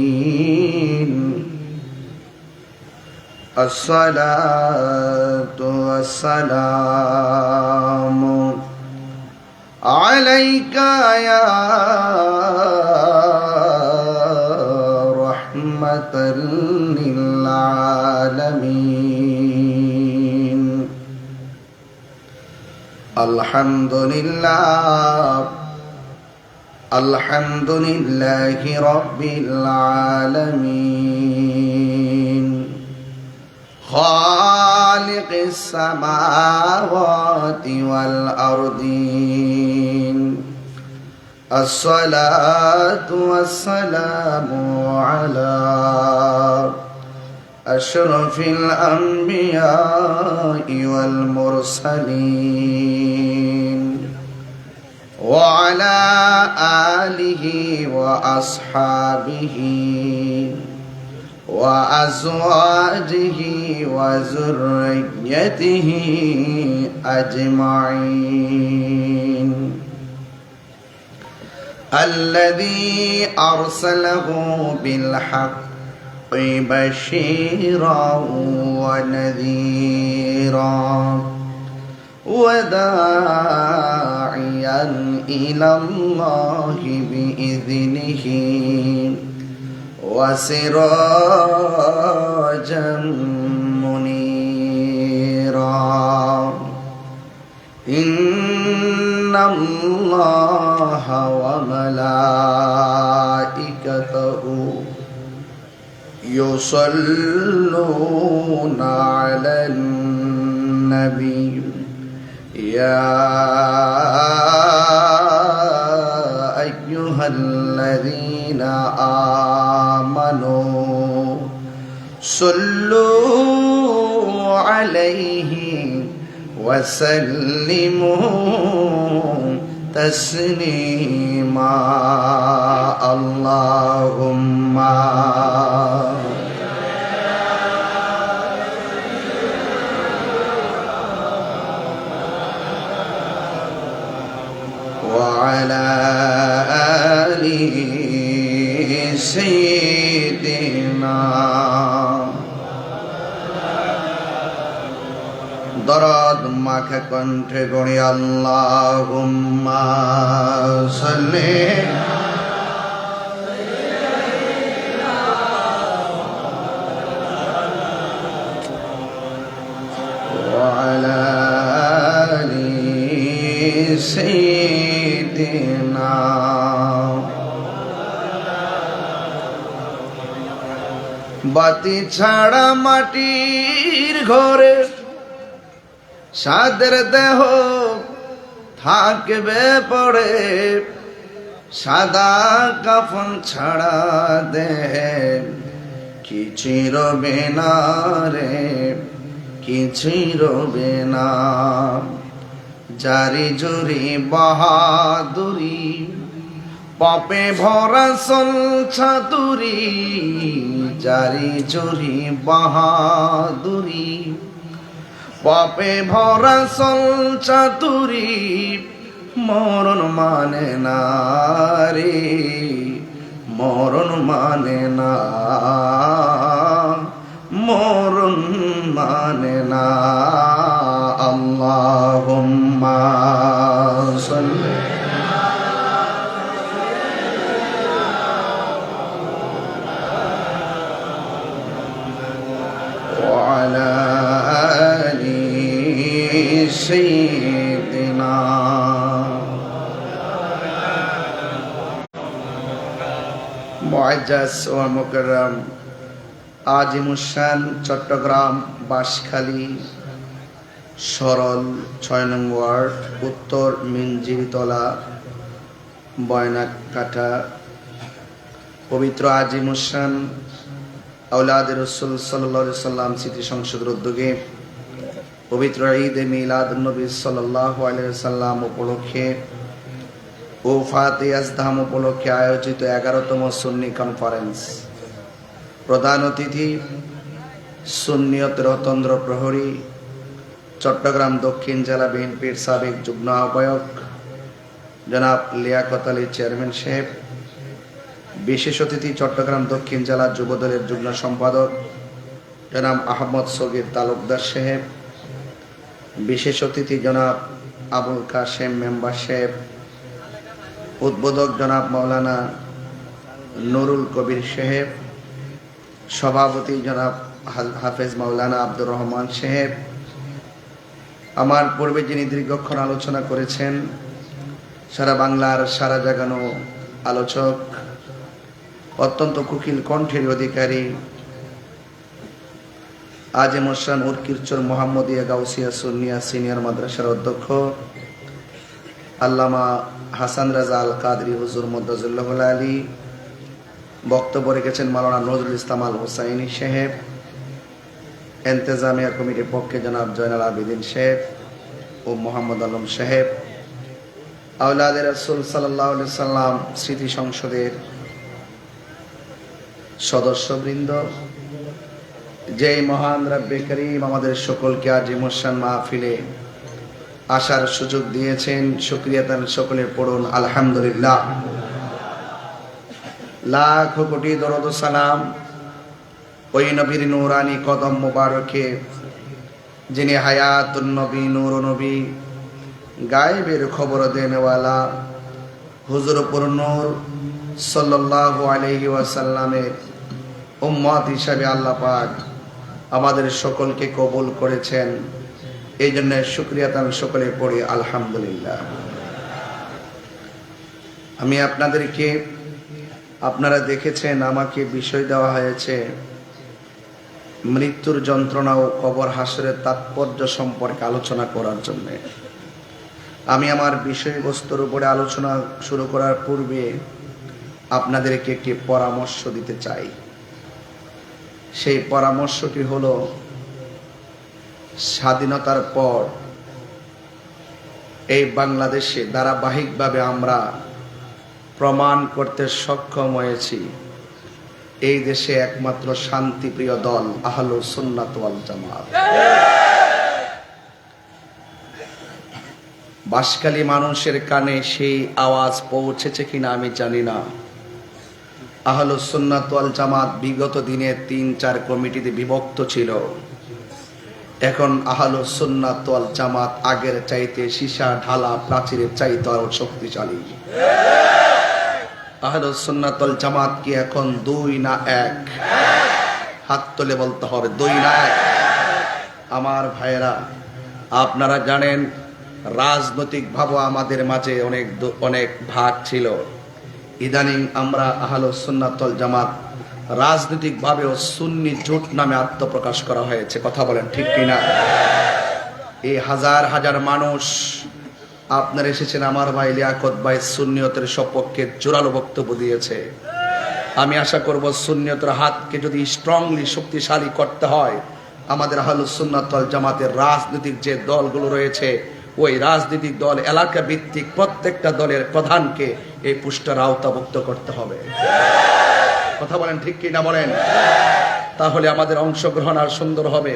المذنبين الصلاة والسلام عليك يا رحمة للعالمين. الحمد لله الحمد لله رب العالمين خالق السماوات والأرضين. الصلاة والسلام على أشرف الأنبياء والمرسلين وعلى آله وأصحابه وأزواجه وذريته أجمعين. الذي أرسله بالحق بشيرا ونذيرا وداعيا إلى الله بإذنه وسراجا منيرا. إن الله وملائكته يصلون على النبي يا أيها الذين آمنوا صلوا عليه وسلموا تسليما. اللهم وعلى آل سيدنا. দরদ মাখা কণ্ঠে গড়ি আল্লাহুম্মা সাল্লি ওয়া আলা আলি সাইয়্যিদিনা. বাতি ছাড়া মাটির ঘরে সাদের দেহ থাকবে পড়ে, সাদা কাফন ছাড়া দেহে কিছুই রবে না রে, কিছুই রবে না। জারি জুরি বাহাদুরি পাপে ভরা সলছাতুরি, জারি জুরি বাহাদুরি পাপে ভরা সলছাতুরি। মরণ মানে না রে, মরণ মানে না, মরণ মানে না। আল্লাহুম্মা সাল্লি ওয়া আলা আলি সাইয়্যিদিনা. মুআজ্জাজ ও মুকাররম আজিমুশান চট্টগ্রাম বাঁশখালী সরল ৬ নং ওয়ার্ড, উত্তর মিঞ্জিরিতলা, বয়নাকাটা পবিত্র আজিমুশান আওলাদে রাসূল সাল্লাল্লাহু আলাইহি সাল্লাম স্মৃতি সংসদের উদ্যোগে পবিত্র ঈদে মিলাদুন্নবী সাল্লাল্লাহু আলাইহি সাল্লাম উপলক্ষে ও ফাতিহাজধাম উপলক্ষে আয়োজিত 11তম সুন্নি কনফারেন্স। প্রধান অতিথি সুন্নিয়ত রতন্দ্র প্রহরী চট্টগ্রাম দক্ষিণ জেলা বিএনপির সাবেক যুগ্ম আহ্বায়ক জনাব লিয়াকত আলী চেয়ারম্যান সাহেব, বিশেষ অতিথি চট্টগ্রাম দক্ষিণ জেলা যুবদলের যুগ্ম সম্পাদক জনাব আহমদ সগীর তালুকদার সাহেব, বিশেষ অতিথি জনাব আবুল কাশেম মেম্বার সাহেব, উদ্বোধক জনাব মাওলানা নুরুল কবির সাহেব, সভাপতি জনাব হাফেজ মাওলানা আব্দুর রহমান সাহেব, আমার পূর্বে যিনি দীর্ঘক্ষণ আলোচনা করেছেন, সারা বাংলার সারা জাগানো আলোচক, অত্যন্ত কুকিল কণ্ঠের অধিকারী, আজিম হোসেন উরকিরচর মোহাম্মদিয়া গাউসিয়া সুন্নিয়া সিনিয়র মাদ্রাসার অধ্যক্ষ আল্লামা হাসান রাজা আল কাদরি হুজুর মুদ্দাজুল্লাহ আলী, বক্তব্য রেখেছেন মাওলানা নজরুল ইসলাম আল হুসাইনি সাহেব, এন্তেজামিয়া কমিটির পক্ষে জনাব জয়নাল আবেদিন সাহেব ও মোহাম্মদ আলম সাহেব, আওলাদে রাসূল সাল্লাল্লাহু আলাইহি সাল্লাম স্মৃতি সংসদের সদস্যবৃন্দ, যেই মহান রব্বে করিম আমাদের সকলকে আজ মুসান মাহফিলে আসার সুযোগ দিয়েছেন, শুকরিয়া তার সকলে পড়ুন আলহামদুলিল্লাহ। লাখ কোটি দরুদ ও সালাম ওই নবীর নূরানি কদম মোবারকে, যিনি হায়াতুন নবী, নূর নবী, গায়েবের খবর দেনেওয়ালা হুজুর পুর নূর সাল্লাল্লাহু আলাইহি ওয়াসাল্লামের উম্মত হিসাবে আল্লাহ পাক আমাদের সকলকে কবুল করেছেন। এই জন্য শুকরিয়া তার সকলে পড়ি আলহামদুলিল্লাহ। আমি আপনাদেরকে, আপনারা দেখেছেন আমাকে বিষয় দেওয়া হয়েছে মৃত্যুর যন্ত্রণা ও কবর হাসরের তাৎপর্য সম্পর্কে আলোচনা করার জন্য। আমি আমার বিষয়বস্তুর উপরে আলোচনা শুরু করার পূর্বে আপনাদেরকে একটি পরামর্শ দিতে চাই। সেই পরামর্শটি হলো, স্বাধীনতার পর এই বাংলাদেশে ধারাবাহিকভাবে আমরা প্রমাণ করতে সক্ষম হয়েছি এই দেশে একমাত্র শান্তিপ্রিয় দল আহলুস সুন্নাত ওয়াল জামাত। বাসখালী মানুষের কানে সেই আওয়াজ পৌঁছেছে কিনা আমি জানি না। আহলুস সুন্নাত ওয়াল জামাত বিগত দিনে ৩-৪ কমিটিতে বিভক্ত ছিল। এখন আহলুস সুন্নাত ওয়াল জামাত আগের চাইতে সীসা ঢালা প্রাচীরের চাইতে আরো শক্তিশালী। আহলুস সুন্নাত ওয়াল জামাত কি এখন ২ না ১? হাত তুলে বলতে হবে ২ না ১। আমার ভাইয়েরা, আপনারা জানেন রাজনৈতিক ভাবে আমাদের মাঝে অনেক ভাগ ছিল। ইদানিং আমরা আহলুস সুন্নাত ওয়াল জামাত রাজনৈতিক ভাবেও সুন্নি জোট নামে আত্মপ্রকাশ করা হয়েছে। কথা বলেন ঠিক কিনা? এই হাজার হাজার মানুষ আপনারা এসেছেন, আমার ভাই লিয়াকত ভাই সুন্নিয়তের সপক্ষে জোরালো বক্তব্য দিয়েছে। আমি আশা করব সুন্নিয়তের হাতকে যদি স্ট্রংলি শক্তিশালী করতে হয়, আমাদের আহলুস সুন্নাত ওয়াল জামাতের রাজনৈতিক যে দলগুলো রয়েছে, ওই রাজনৈতিক দল এলাকা ভিত্তিক প্রত্যেকটা দলের প্রধানকে এই পুষ্টার আওতাভুক্ত করতে হবে। কথা বলেন ঠিক কি না বলেন? তাহলে আমাদের অংশগ্রহণ আর সুন্দর হবে,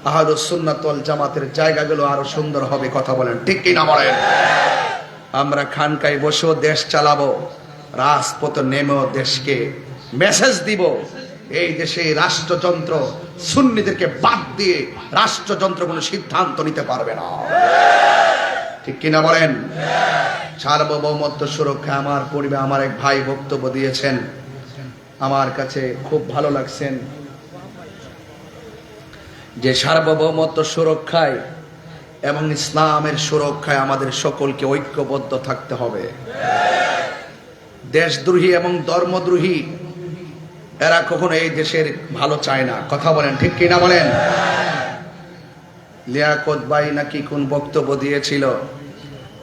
আহলুস সুন্নাত ওয়াল জামাতের জায়গাগুলো আরো সুন্দর হবে। কথা বলেন ঠিক কি না বলেন? আমরা খানকায় বসেও দেশ চালাবো, রাজপথে নেমেও দেশকে মেসেজ দিব, এই দেশে রাষ্ট্রযন্ত্র সুন্নিদেরকে বাদ দিয়ে রাষ্ট্রযন্ত্র কোনো সিদ্ধান্ত নিতে পারবে না। ঠিক কিনা বলেন? সার্বভৌমত্ব সুরক্ষা আমার পরিবার, আমার এক ভাই বক্তব্য দিয়েছেন, আমার কাছে খুব ভালো লাগছেন যে সার্বভৌমত্ব সুরক্ষায় এবং ইসলামের সুরক্ষায় আমাদের সকলকে ঐক্যবদ্ধ থাকতে হবে। দেশদ্রোহী এবং ধর্মদ্রোহী এরা কখনো এই দেশের ভালো চায় না। কথা বলেন ঠিক কিনা বলেন? লিয়াকত ভাই নাকি কোন বক্তব্য দিয়েছিল,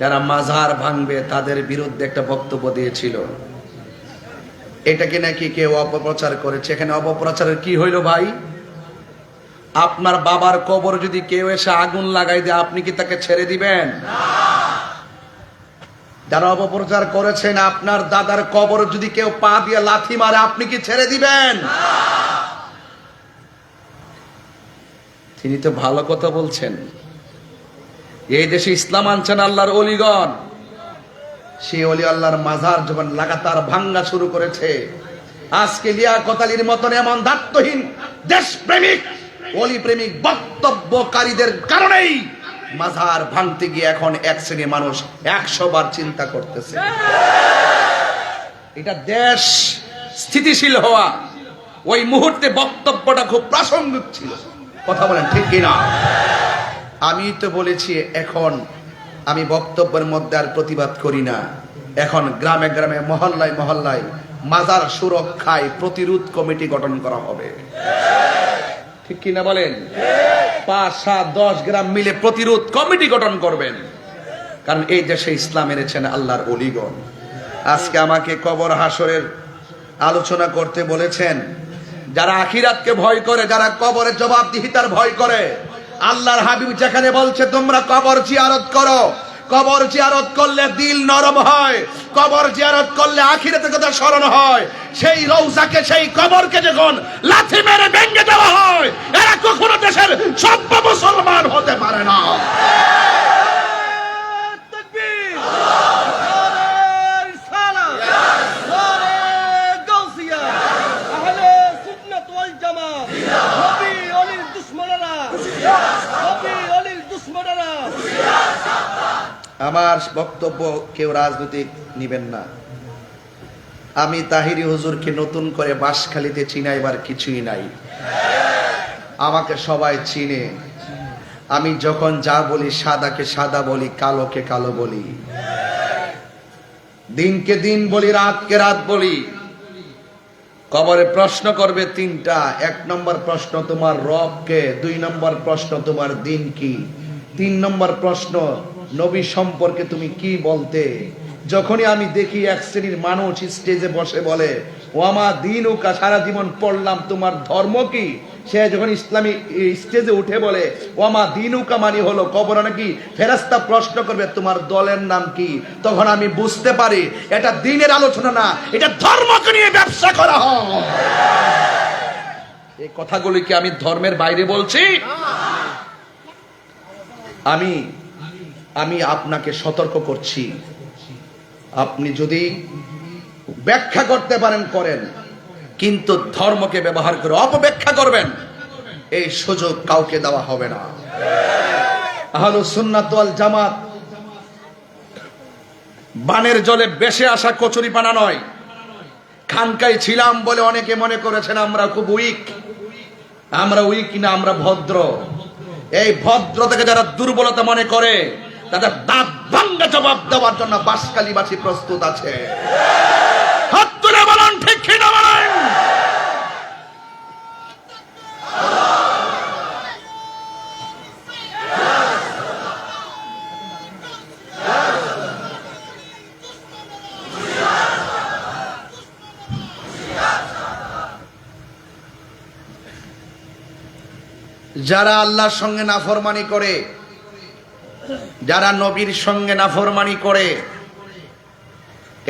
যারা মাজার ভাঙবে তাদের বিরুদ্ধে একটা বক্তব্য দিয়েছিল। এটাকে নাকি কেউ অপপ্রচার করেছে। এখানে অপপ্রচারের কি হইল ভাই? আপনার বাবার কবর যদি কেউ এসে আগুন লাগাই দেয়, আপনি কি তাকে ছেড়ে দিবেন? যারা অপপ্রচার করেছেন, আপনার দাদার কবর যদি কেউ পা দিয়ে লাথি মারে, আপনি কি ছেড়ে দিবেন? তিনি তো ভালো কথা বলছেন। এই দেশে ইসলাম আনছেন আল্লাহর ওলিগণ, সেই ওলি আল্লাহর মাজার যখন লাগাতার ভাঙ্গা শুরু করেছে, আজকে লিয়াকত আলীর মতন এমন দায়িত্বহীন দেশপ্রেমিক ওলি প্রেমিক বক্তব্যকারীদের কারণেই মাজার ভাঙতে গিয়ে এখন এক শ্রেণীর মানুষ 100 বার চিন্তা করতেছে। এটা দেশ স্থিতিশীল হওয়া ওই মুহূর্তে বক্তব্যটা খুব প্রাসঙ্গিক ছিল। কথা বলেন ঠিক কিনা? আমি তো বলেছি এখন আমি বক্তব্যের মধ্যে আর প্রতিবাদ করি না। এখন গ্রামে গ্রামে মহল্লায় মহল্লায় মাজার সুরক্ষায় প্রতিরোধ কমিটি গঠন করা হবে। ঠিক কিনা বলেন? 5, 7, 10 গ্রাম মিলে প্রতিরোধ কমিটি গঠন করবেন। কারণ এই দেশে ইসলাম এনেছেন আল্লাহর ওলিগণ। আজকে আমাকে কবর হাসরের আলোচনা করতে বলেছেন। যারা আখিরাতকে ভয় করে, যারা কবরের জবাবদিহিতার ভয় করে, আল্লাহর হাবিব যেখানে বলছে তোমরা কবর জিয়ারত করো, কবর জিয়ারত করলে দিল নরম হয়, কবর জিয়ারত করলে আখিরাতের কথা স্মরণ হয়, সেই রওজাকে সেই কবরকে যখন লাথি মেরে ভেঙে দেওয়া হয়, এরা কখনো দেশের সভ্য মুসলমান হতে পারে না। আমার বক্তব্য কেউ রাজনৈতিক নিবেন না। আমি তাহিরি হুজুরকে নতুন করে বাঁশখালীতে চিনাইবার কিছুই নাই। আমাকে সবাই চিনে। আমি যখন যা বলি সাদাকে সাদা বলি, কালোকে কালো বলি, দিনকে দিন বলি, রাতকে রাত বলি। কবরে প্রশ্ন করবে 3টা। 1 নম্বর প্রশ্ন তোমার রব কে, 2 নম্বর প্রশ্ন তোমার দিন কি, 3 নম্বর প্রশ্ন নবী সম্পর্কে তুমি কি বলতে। যখনই আমি দেখি এক শ্রেণীর মানুষ স্টেজে বসে বলে ওয়ামা দিনুকা, সারা জীবন পড়লাম তোমার ধর্ম কি, সে যখন ইসলামী স্টেজে উঠে বলে ওয়ামা দিনুকা মানে হলো কবরে নাকি ফেরেশতা প্রশ্ন করবে তোমার দলের নাম কি, তখন আমি বুঝতে পারি এটা দ্বীনের আলোচনা না, এটা ধর্মকে নিয়ে ব্যবসা করা হয়। এই কথাগুলি কি আমি ধর্মের বাইরে বলছি? আমি আপনাকে সতর্ক করছি, আপনি যদি ব্যাখ্যা করতে পারেন করেন, কিন্তু ধর্মকে ব্যবহার করে অপব্যাখ্যা করবেন এই সুযোগ কাউকে দেওয়া হবে না। আহলুস সুন্নাত ওয়াল জামাত বানের জলে বেশে আসা কচুরি পানা নয়। খানকায় ছিলাম বলে অনেকে মনে করেছেন আমরা খুব উইক। আমরা উইক না, আমরা ভদ্র। এই ভদ্রতাকে যারা দুর্বলতা মনে করে তাদের দাঁত ভাঙ্গা জবাব দেওয়ার জন্য বাঁশখালীবাসী প্রস্তুত আছে। হাত তুলে বলেন ঠিক কিনা বলেন। যারা আল্লাহর সঙ্গে নাফরমানি করে, যারা নবীর সঙ্গে নাফরমানি করে,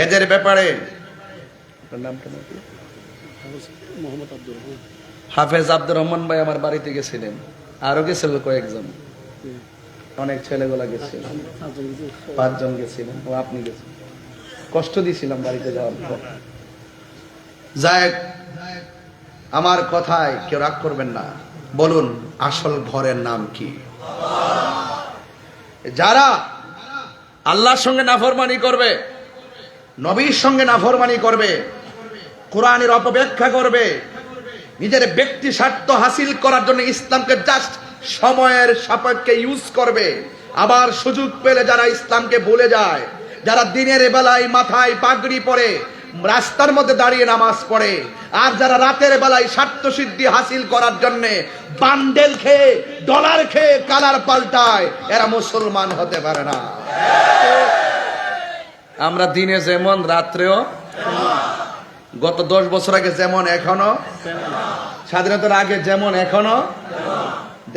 এদের ব্যাপারে হাফেজ আব্দুর রহমান ভাই আমার বাড়িতে গেছিলেন, আরো গেছিল কয়েকজন, অনেক ছেলেগুলা গেছিল, 5 জন গেছিলেন, ও আপনি গেছেন। কষ্ট দিয়েছিলাম বাড়িতে যাওয়ার পর। যাই আমার কথায় কেউ রাগ করবেন না। বলুন আসল ঘরের নাম কি? যারা আল্লাহর সঙ্গে নাফরমানি করবে, নবীর সঙ্গে নাফরমানি করবে, কোরআনের অপব্যাখ্যা করবে, নিজের ব্যক্তি স্বার্থ হাসিল করার জন্য ইসলামকে জাস্ট সময়ের সাপেক্ষে ইউজ করবে, আবার সুযোগ পেলে যারা ইসলামকে ভুলে যায়, যারা দিনের বেলায় মাথায় পাগড়ি পরে রাস্তার মধ্যে দাঁড়িয়ে নামাজ পড়ে, আর যারা রাতের বেলায় স্বার্থ সিদ্ধি হাসিল করার জন্য বান্ডেল খেয়ে ডলার খেয়ে কালার পাল্টায়, এরা মুসলমান হতে পারে না। আমরা দিনে যেমন রাত্রেও, গত 10 বছর আগে যেমন এখনো, স্বাধীনতার আগে যেমন এখনো,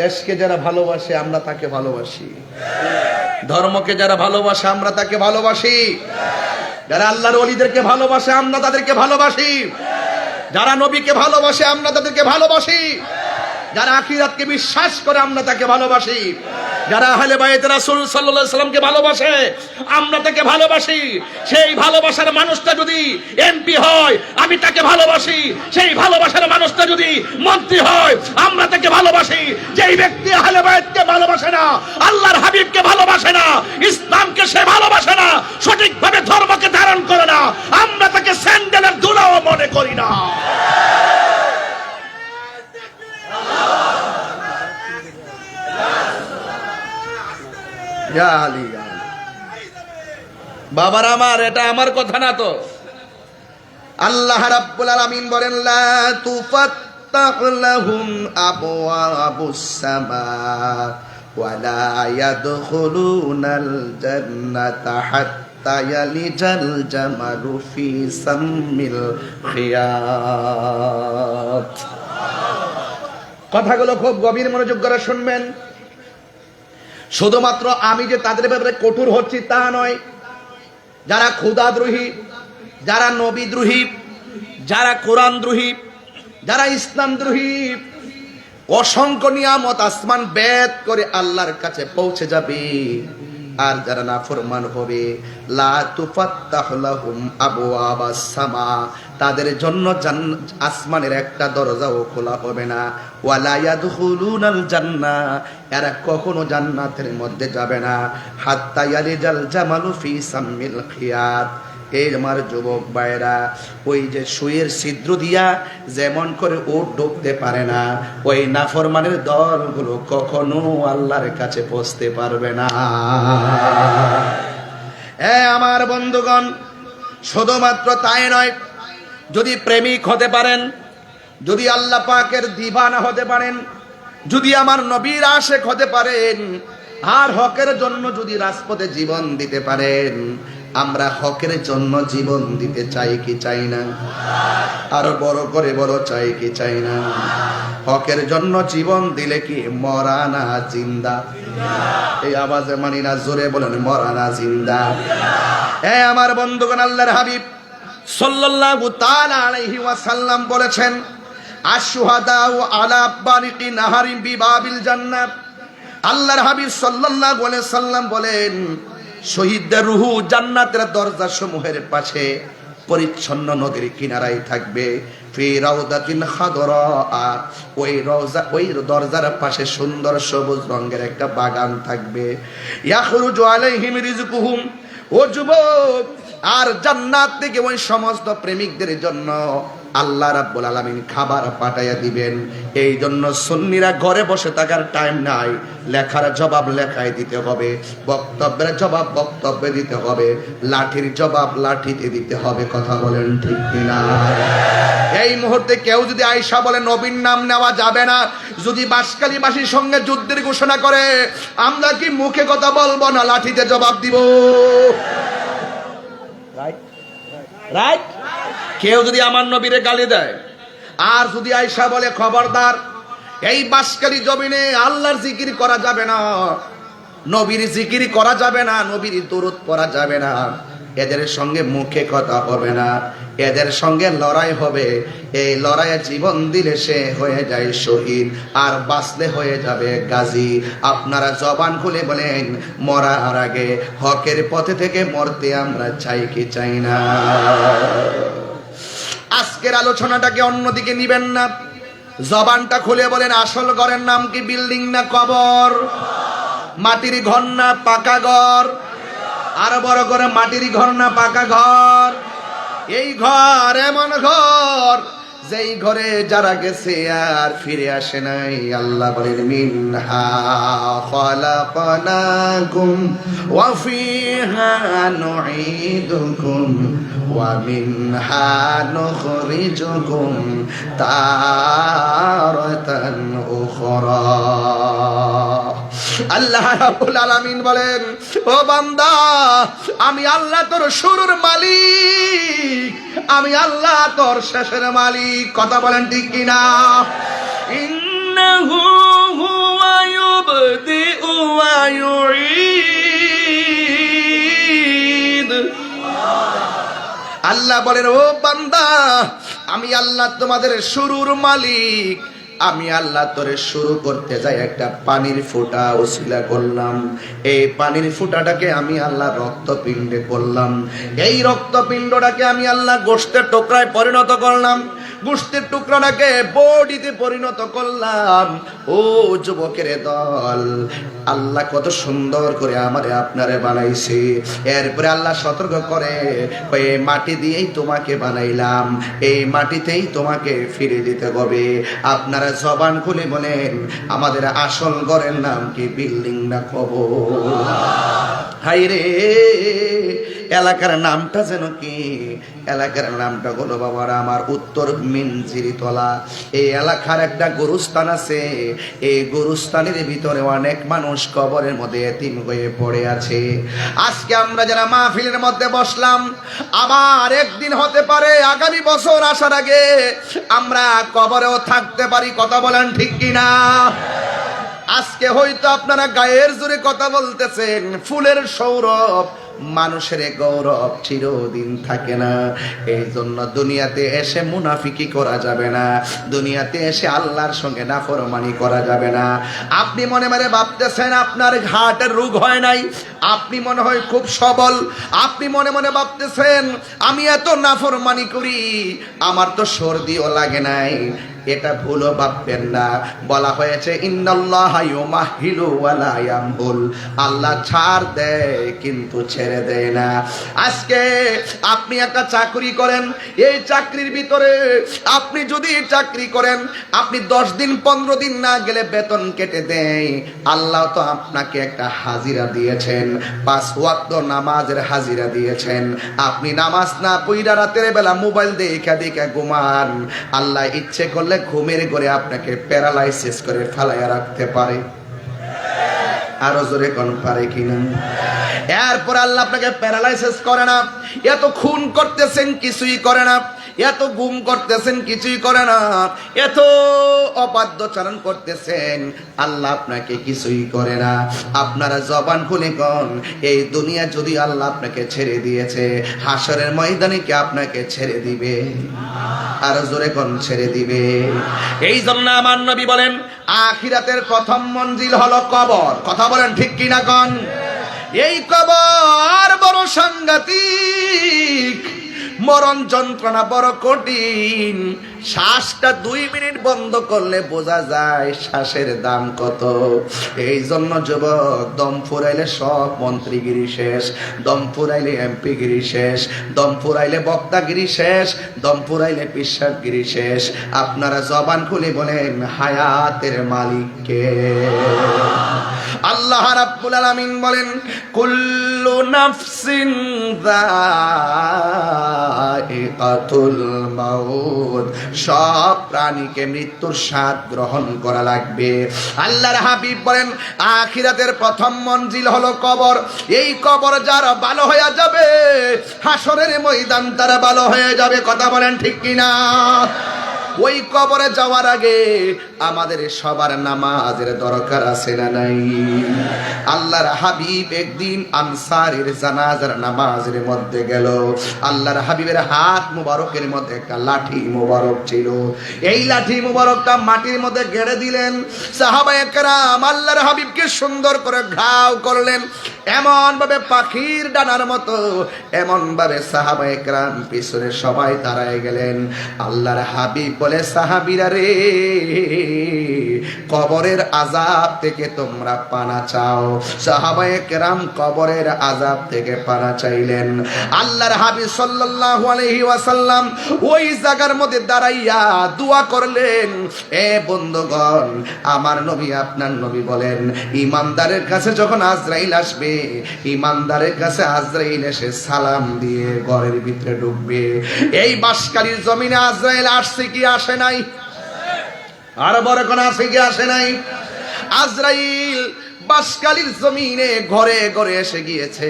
দেশকে যারা ভালোবাসে আমরা তাকে ভালোবাসি, ধর্মকে যারা ভালোবাসে আমরা তাকে ভালোবাসি, যারা আল্লাহর ওলিদেরকে ভালোবাসে আমরা তাদেরকে ভালোবাসি, যারা নবীকে ভালোবাসে আমরা তাদেরকে ভালোবাসি, যারা আখিরাতকে বিশ্বাস করে আমরা তাকে ভালোবাসি, যারা আহলে বাইত রাসূল সাল্লাল্লাহু আলাইহি সাল্লামকে ভালোবাসে, আমরা তাকে ভালোবাসি। সেই ভালোবাসার মানুষটা যদি এমপি হয়, আমি তাকে ভালোবাসি। সেই ভালোবাসার মানুষটা যদি মন্ত্রী হয়, আমরা তাকে ভালোবাসি। যেই ব্যক্তি আহলে বাইতকে ভালোবাসে না, আল্লাহর হাবিবকে ভালোবাসে না, ইসলামকে সে ভালোবাসে না, সঠিকভাবে ধর্মকে ধারণ করে না, আমরা তাকে স্যান্ডেলের ধুলাও মনে করি না। বাবার আমার, এটা আমার কথা না তো। আল্লাহ রাব্বুল আলামিন বলেন, লা তুফাত্তাহু লাহুম আবওয়াবুস সামা ওয়া লা ইয়াদখুলুনাল জান্নাতা হাত্তা ইয়ালিজাল জামালু ফি সাম্মিল খিয়াত। কথাগুলো খুব গভীর মনোযোগ করে শুনবেন। শুধুমাত্র আমি যে তাদের ব্যাপারে কঠোর হচ্ছি তা নয়, যারা খোদাদ্রোহী, যারা নবীদ্রোহী, যারা কোরআনদ্রোহী, যারা ইসলামদ্রোহী, অসংখ্য নিয়ামত আসমান বেদ করে আল্লাহর কাছে পৌঁছে যাবে। আর যারা নাফরমান হবে, লা তুফাত্তাহু লাহুম আবওয়াবাস সামা, তাদের জন্য আসমানের একটা দরজাও খোলা হবে না। ওয়ালা ইয়াদখুলুনাল জান্নাহ, এরা কখনো জান্নাতের মধ্যে যাবে না। হাত্তা ইয়ালিজাল জামালু ফি সাম্মিল খিয়াত। এই আমার যুবক ভাইরা, ওই যে সুয়ের ছিদ্র দিয়া যেমন করে উট ঢুকতে পারে না, ওই নাফরমানের দলগুলো কখনো আল্লাহর কাছে পৌঁছতে পারবে না। আমার বন্ধুগণ, শুধুমাত্র তাই নয়, যদি প্রেমিক হতে পারেন, যদি আল্লাহ পাকের দিবানা হতে পারেন, যদি আমার নবীর আশেক হতে পারেন, আর হকের জন্য যদি রাজপথে জীবন দিতে পারেন, আমরা হকের জন্য জীবন দিতে চাই কি চাই না? আরো বড় করে বলো, চাই কি চাই না? হকের জন্য জীবন দিলে কি মরা না জিন্দা? এই আওয়াজে মানি না, জোরে বলেন, মরা না জিন্দা? আমার বন্ধুগণ, আল্লাহর হাবিব সাল্লাল্লাহু তাআলা আলাইহি ওয়াসাল্লাম বলেছেন, আশ-শুহাদাউ আলা বারিকি নাহারিন বিবাবিল জান্নাহ। আল্লাহর হাবিব সাল্লাল্লাহু আলাইহি সাল্লাম বলেন, শহীদদের রূহ জান্নাতের দরজা সমূহের পাশে পরিচ্ছন্ন নদীর কিনারায় থাকবে। ফি রাউদাতিন খাদরা, ওই দরজার পাশে সুন্দর সবুজ রঙের একটা বাগান থাকবে। ইয়াখরুজু আলাইহিম রিজকুহুম, ও যুবক, আর জান্নাত থেকে ওই সমস্ত প্রেমিকদের জন্য আল্লাহ রাব্বুল আলামিন খাবার পাঠাইয়া দিবেন। এই জন্য সুন্নিরা ঘরে বসে থাকার টাইম নাই, লেখার জবাব লেখায় দিতে হবে, বক্তব্যের জবাব বক্তব্যে দিতে হবে, লাঠির জবাব লাঠিতে দিতে হবে। কথা বলেন ঠিক কিনা? এই মুহূর্তে কেউ যদি আয়েশা বলে নবীর নাম নেওয়া যাবে না, যদি বাঁশখালীবাসীর সঙ্গে যুদ্ধের ঘোষণা করে, আমরা কি মুখে কথা বলবো না লাঠিতে জবাব দিব? Right right. কেউ যদি আমার নবীরে গালি দেয়, আর যদি আয়েশা বলে খবরদার, এই বাঁশখালী জমিনে আল্লাহর জিকির করা যাবে না, নবীর জিকির করা যাবে না, নবীর দরুদ পড়া যাবে না, এদের সঙ্গে মুখে কথা হবে না, এদের সঙ্গে লড়াই হবে। এই লড়াইয়ে জীবন দিলে সে হয়ে যায় শহীদ, আর বাঁচলে হয়ে যাবে গাজী। আপনারা জবান খুলে বলেন, মরার আগে হকের পথে থেকে মরতে আমরা চাই কি চাই না? আজকের আলোচনাটাকে অন্যদিকে নিবেন না, জবানটা খুলে বলেন, আসল ঘরের নাম কি বিল্ডিং না কবর? মাটির ঘর না পাকা ঘর? আরো বড় করে, মাটির ঘর না পাকা ঘর? এই ঘর এমন ঘর যেই ঘরে যারা গেছে আর ফিরে আসে নাই। আল্লাহ বলেন, মিনহা খালাকনাকুম ওয়া ফিহা নুঈদুকুম ওয়া মিনহা নুখরিজুকুম তারাতান উখরা। আল্লাহ রাব্বুল আলামিন বলেন, ও বান্দা, আমি আল্লাহ তোর শুরুর মালিক, আমি আল্লাহ তোর শেষের মালিক। কথা বলেন ঠিক কিনা? ইন্নাহু হুয়া ইউবদিউ ওয়া ইউঈদ। আল্লাহ বলেন, ও বান্দা, আমি আল্লাহ তোমাদের শুরুর মালিক, আমি আল্লাহ তোরে শুরু করতে যাই একটা পানির ফোঁটা ওসিলা করলাম, এই পানির ফোঁটাটাকে আমি আল্লাহ রক্তপিণ্ডে করলাম, এই রক্তপিণ্ডটাকে আমি আল্লাহ গোশতের টুকরায় পরিণত করলাম, গোশতের টুকরাটাকে বডিতে পরিণত করলাম। ও যুবকের দল, আল্লাহ কত সুন্দর করে আমারে আপনারে বানাইছে। এরপরে আল্লাহ সতর্ক করে, এই মাটি দিয়েই তোমাকে বানাইলাম, এই মাটিতেই তোমাকে ফিরে দিতে হবে। আপনারা জবান খুলে বলেন, আমাদের আসল ঘরের নাম কি, বিল্ডিং না কবর? হাই রে, এলাকার নামটা যেন কি? এলাকার নামটা হলো বাবারা আমার উত্তর মিনজিরিতলা। এই এলাকার একটা গরুস্থান আছে, এই গরুস্থানের ভিতরে অনেক মানুষ কবরের মধ্যে এতিম হয়ে পড়ে আছে। আজকে আমরা যারা মাহফিলের মধ্যে বসলাম, আবার একদিন হতে পারে আগামী বছর আসার আগে আমরা কবরেও থাকতে পারি। কথা বলেন ঠিক কিনা? আজকে হয়তো আপনারা গায়ের জোরে কথা বলতেছেন, ফুলের সৌরভ মানুষের গৌরব চিরদিন থাকে না। এই জন্য দুনিয়াতে এসে মুনাফিকি করা যাবে না, দুনিয়াতে এসে আল্লাহর সঙ্গে নাফরমানি করা যাবে না। আপনি মনে মনে ভাবতেছেন আপনার ঘাটের রোগ হয় নাই, আপনি মনে হয় খুব সবল, আপনি মনে মনে ভাবতেছেন আমি এত নাফরমানি করি আমার তো সর্দিও লাগে নাই। এটা ভুলও ভাববেন না। বলা হয়েছে ইন্নাল্লাহা ইউমাহিলু ওয়া লা ইয়ামহুল, আল্লাহ ছাড় দেয় কিন্তু ছেড়ে দেয় না। আজকে আপনি একটা চাকরি করেন, এই চাকরির ভিতরে আপনি যদি চাকরি করেন, আপনি 10 দিন 15 দিন না গেলে বেতন কেটে দেয়। আল্লাহ তো আপনাকে একটা হাজিরা দিয়েছেন, 5 ওয়াক্ত নামাজের হাজিরা দিয়েছেন। আপনি নামাজ না পড়া রাতের বেলা মোবাইল দেখা দেখা ঘুমান, আল্লাহ ইচ্ছে করলে ঘুমের ঘরে আপনাকে প্যারালাইসিস করে ফেলাইয়া রাখতে পারে। আরো জোরে কোন পারে কিনা? এরপর আল্লাহ আপনাকে প্যারালাইসিস করে না, এত খুন করতেছেন কিছুই করে না, এত গুম করতেছেন কিছুই করে না, এত অবাধ্যচারণ করতেছেন আল্লাহ আপনাকে কিছুই করে না। আপনারা জবান খুলে কোন, এই দুনিয়া যদি আল্লাহ আপনাকে ছেড়ে দিয়েছে, হাসরের ময়দানে কি আপনাকে ছেড়ে দিবে? আর জোরে কোন ছেড়ে দিবে? এই জন্য আমার নবী বলেন আখিরাতের প্রথম মঞ্জিল হলো কবর। কথা বলেন ঠিক কিনা কোন? এই কবর বড় সাংঘাতিক, মরণ যন্ত্রণা বড় কঠিন। শ্বাসটা 2 মিনিট বন্ধ করলে বোঝা যায় শ্বাসের দাম কত। এই জন্য যুবক, দম ফুরাইলে সব মন্ত্রীগিরি শেষ, দম ফুরাইলে এমপিগিরি শেষ, দম ফুরাইলে বক্তাগিরি শেষ, দম ফুরাইলে পিসাবগিরি শেষ। আপনারা জবান খুলে বলেন হায়াতের মালিককে? আল্লাহ রাব্বুল আলামিন বলেন কুল্লু নাফসিন যায়িকাতুল মাউত, সব প্রাণীকে মৃত্যুর স্বাদ গ্রহণ করা লাগবে। আল্লাহর হাবিব বলেন আখিরাতের প্রথম মঞ্জিল হলো কবর। এই কবর যারা ভালো হয়ে যাবে, হাসরের ময়দান তারা ভালো হয়ে যাবে। কথা বলেন ঠিক কিনা? ওই কবরে যাওয়ার আগে আমাদের সবার নামাজের দরকার আছে না নাই? আল্লাহর হাবিব একদিন আনসারের জানাজার নামাজের মধ্যে গেল। আল্লাহর হাবিবের হাত মুবারকের মধ্যে একটা লাঠি মুবারক ছিল, এই লাঠি মুবারকটা মাটির মধ্যে গেড়ে দিলেন। সাহাবায়ে কেরাম আল্লাহর হাবিবকে সুন্দর করে ঘাও করলেন, এমন ভাবে পাখির ডানার মতো, এমন ভাবে সাহাবায়ে কেরাম পিছনে সবাই দাঁড়ায় গেলেন। আল্লাহর হাবিব বলে সাহাবীরা রে, কবরের আযাব থেকে তোমরা পানা চাও। সাহাবায়ে কেরাম কবরের আযাব থেকে পানা চাইলেন। আল্লাহর হাবিব সাল্লাল্লাহু আলাইহি ওয়াসাল্লাম ওই জায়গার মধ্যে দাঁড়াইয়া দোয়া করলেন। এ বন্ধুগণ, আমার নবী আপনার নবী বলেন ইমানদারের কাছে যখন আজরাইল আসবে, ইমানদারের কাছে আজরাইল এসে সালাম দিয়ে ঘরের ভিতরে ঢুকবে। এই বাঁশকালীর জমিনে আজরাইল আসছে কি আসে নাই? আর বড় কোন আসে কি আসে নাই? আজরাইল বাঁশখালীর জমিনে ঘরে ঘরে এসে গিয়েছে,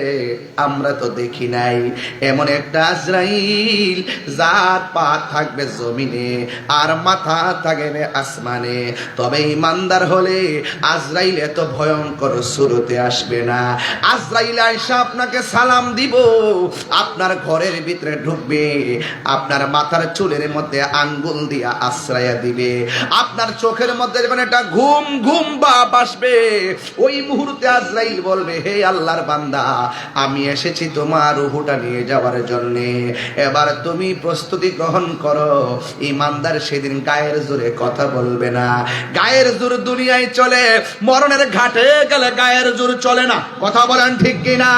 আমরা তো দেখি নাই। এমন একটা আজরাইল যার পা থাকবে জমিনে আর মাথা থাকবে আসমানে। তবে ইমানদার হলে আজরাইল এত ভয়ঙ্কর সুরতে আসবে না। আজরাইল আয়েশা আপনাকে সালাম দিব, আপনার ঘরের ভিতরে ঢুকবে, আপনার মাথার চুলের মধ্যে আঙ্গুল দিয়া আশ্রয়া দিবে, আপনার চোখের মধ্যে যখন একটা ঘুম ঘুম ভাব আসবে, ওই মুহূর্তে আজরাইল বলবে, হে আল্লাহর বান্দা, আমি এসেছি তোমার রূহটা নিয়ে যাওয়ার জন্য, এবার তুমি প্রস্তুতি গ্রহণ করো। ইমানদার সেদিন গায়ের জোরে কথা বলবে না। গায়ের জোর দুনিয়ায় চলে, মরণের ঘাটে গেলে গায়ের জোর চলে না। কথা বলেন ঠিক কিনা?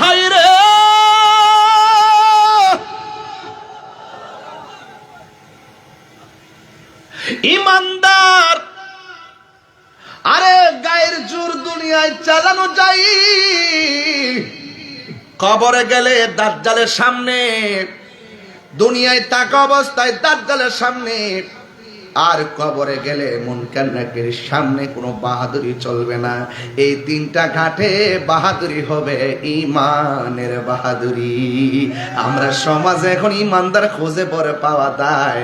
হায় রে ইমানদার, আরে গায়ের জোর দুনিয়ায় চালানো যায়, কবরে গেলে দাজ্জালের সামনে, দুনিয়ায় থাকা অবস্থায় দাজ্জালের সামনে, আর কবরে গেলে মুনকার নাকির সামনে কোনো বাহাদুরি চলবে না। এই তিনটা ঘাটে বাহাদুরি হবে ইমানের বাহাদুরি। আমরা সমাজে এখন ইমানদার খুঁজে পরে পাওয়া যায়,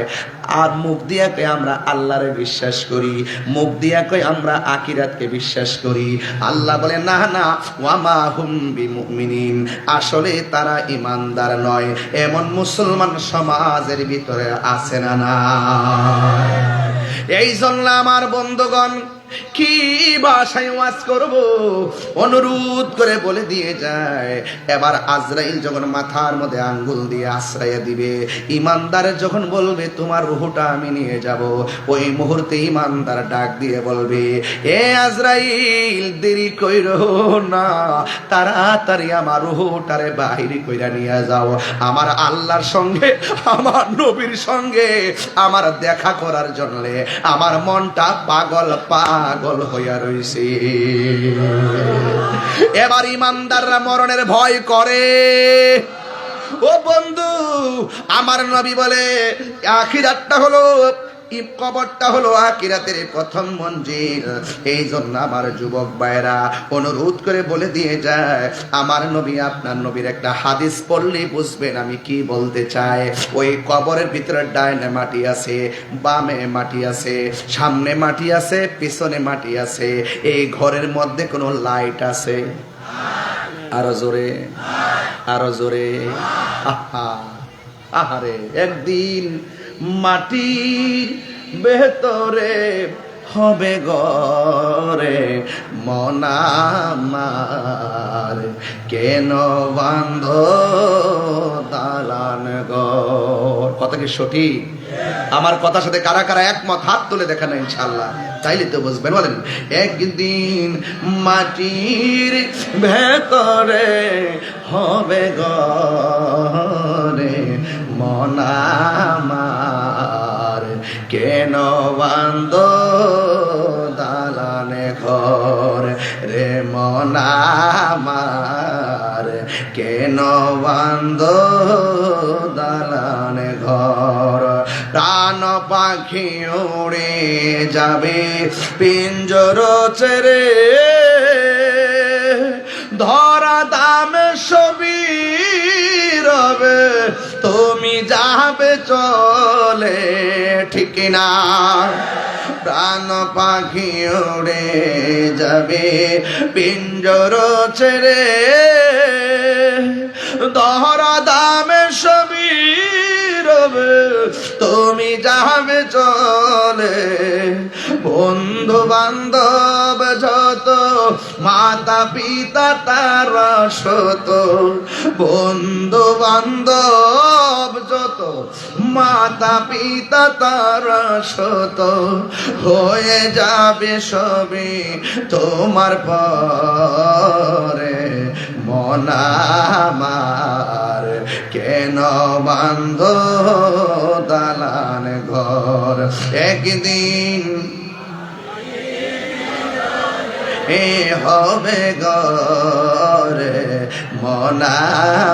আর মুখ দিয়া কই আমরা আল্লাহরে বিশ্বাস করি, মুখ দিয়া কই আমরা আখিরাতকে বিশ্বাস করি। আল্লাহ বলে না না, ওয়ামা হুম বিমুমিনিন, আসলে তারা ইমানদার নয়। এমন মুসলমান সমাজের ভিতরে আছে না না? এই জন্য আমার বন্ধুগণ, কি ভাষায় ওয়াজ করব, অনুরোধ করে বলে দিয়ে যায়। এবার আজরাইল যখন মাথার মধ্যে আঙ্গুল দিয়ে আশ্রয় দিবে, ইমানদারের যখন বলবে তোমার রূহটা আমি নিয়ে যাব, ওই মুহূর্তে ইমানদার ডাক দিয়ে বলবে, এ আজরাইল, দেরি কইরো না, তাড়াতাড়ি আমার রূহটারে বাহির কইরা নিয়ে যাও। আমার আল্লাহর সঙ্গে, আমার নবীর সঙ্গে আমার দেখা করার জন্য আমার মনটা পাগল পাগল হইয়া রইছে। এবার ইমানদাররা মরণের ভয় করে। ও বন্ধু, আমার নবী বলে আখিরাতটা হলো, কবরটা হলো আখিরাতের প্রথম মঞ্জিল। এই জন্য আমার যুবক ভাইরা অনুরোধ করে বলে দিয়ে যায়, আমার নবী, আপনার নবীর একটা হাদিস পড়লেই বুঝবেন আমি কি বলতে চাই। ওই কবরের ভিতরে ডাইনে মাটি আছে, বামে মাটি আছে, সামনে মাটি আছে, পিছনে মাটি আছে। এই ঘরের মধ্যে কোনো লাইট আছে? আরো জোরে, আরো জোরে। আহা, আহারে, একদিন মাটির ভেতরে হবে ঘরে মন আমার, কেন বান্ধ দালান ঘর। কথা কি সঠিক? আমার কথার সাথে কারা কারা একমত হাত তুলে দেখানো ইনশাআল্লাহ, তাইলে তো বুঝবেন। বলেন, একদিন মাটির ভেতরে হবে ঘরে মন আমার, কেন বান্ধ দালানে ঘর রে মন আমার, কেন বান্ধ দালানে ঘর। প্রাণ পাখি উড়ে যাবে পিঞ্জর ছেড়ে, ধরা দামে সবই রবে, তুমি যাবে চলে, ঠিক না? প্রাণ পাখি উড়ে যাবে পিঞ্জর ছেড়ে, ধরা দামে সবই রবে, তুমি যাবে চলে। বন্ধু বান্ধব যত, মাতা পিতা তারা শত, বন্ধু বান্ধব যত, মাতা পিতা তারা শত, হয়ে যাবে সবই তোমার পরে মন আমার, কেন বান্ধ দালান ঘর। একদিন এ হবে ঘরে মন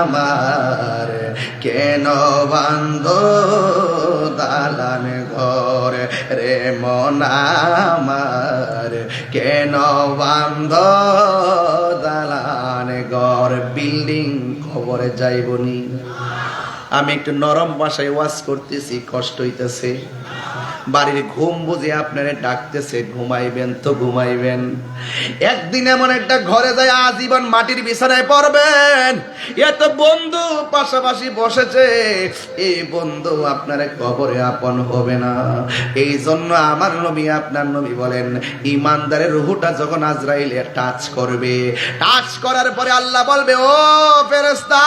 আমার, কেন বান্ধ দালান ঘর রে মন আমার, কেন বান্ধ দালান ঘর। বিল্ডিং খবরে যাইবনি। আমি একটু নরম ভাষায় ওয়াজ করতেছি, কষ্ট হইতেছে। বাড়ির ঘুম বুঝে আপনারা ডাকতেছে, ঘুমাইবেন তো ঘুমাইবেন। একদিন এমন একটা ঘরে যায় আজীবন মাটির বিছানায় পড়বেন। এত বন্ধু পাশাপাশি বসেছে, এই বন্ধু আপনার কবরে আপন হবে না। এই জন্য আমার নবী, আপনার নবী বলেন, ইমানদারের রুহটা যখন আজরাইলে টাচ করবে, টাচ করার পরে আল্লাহ বলবে, ও ফেরেশতা,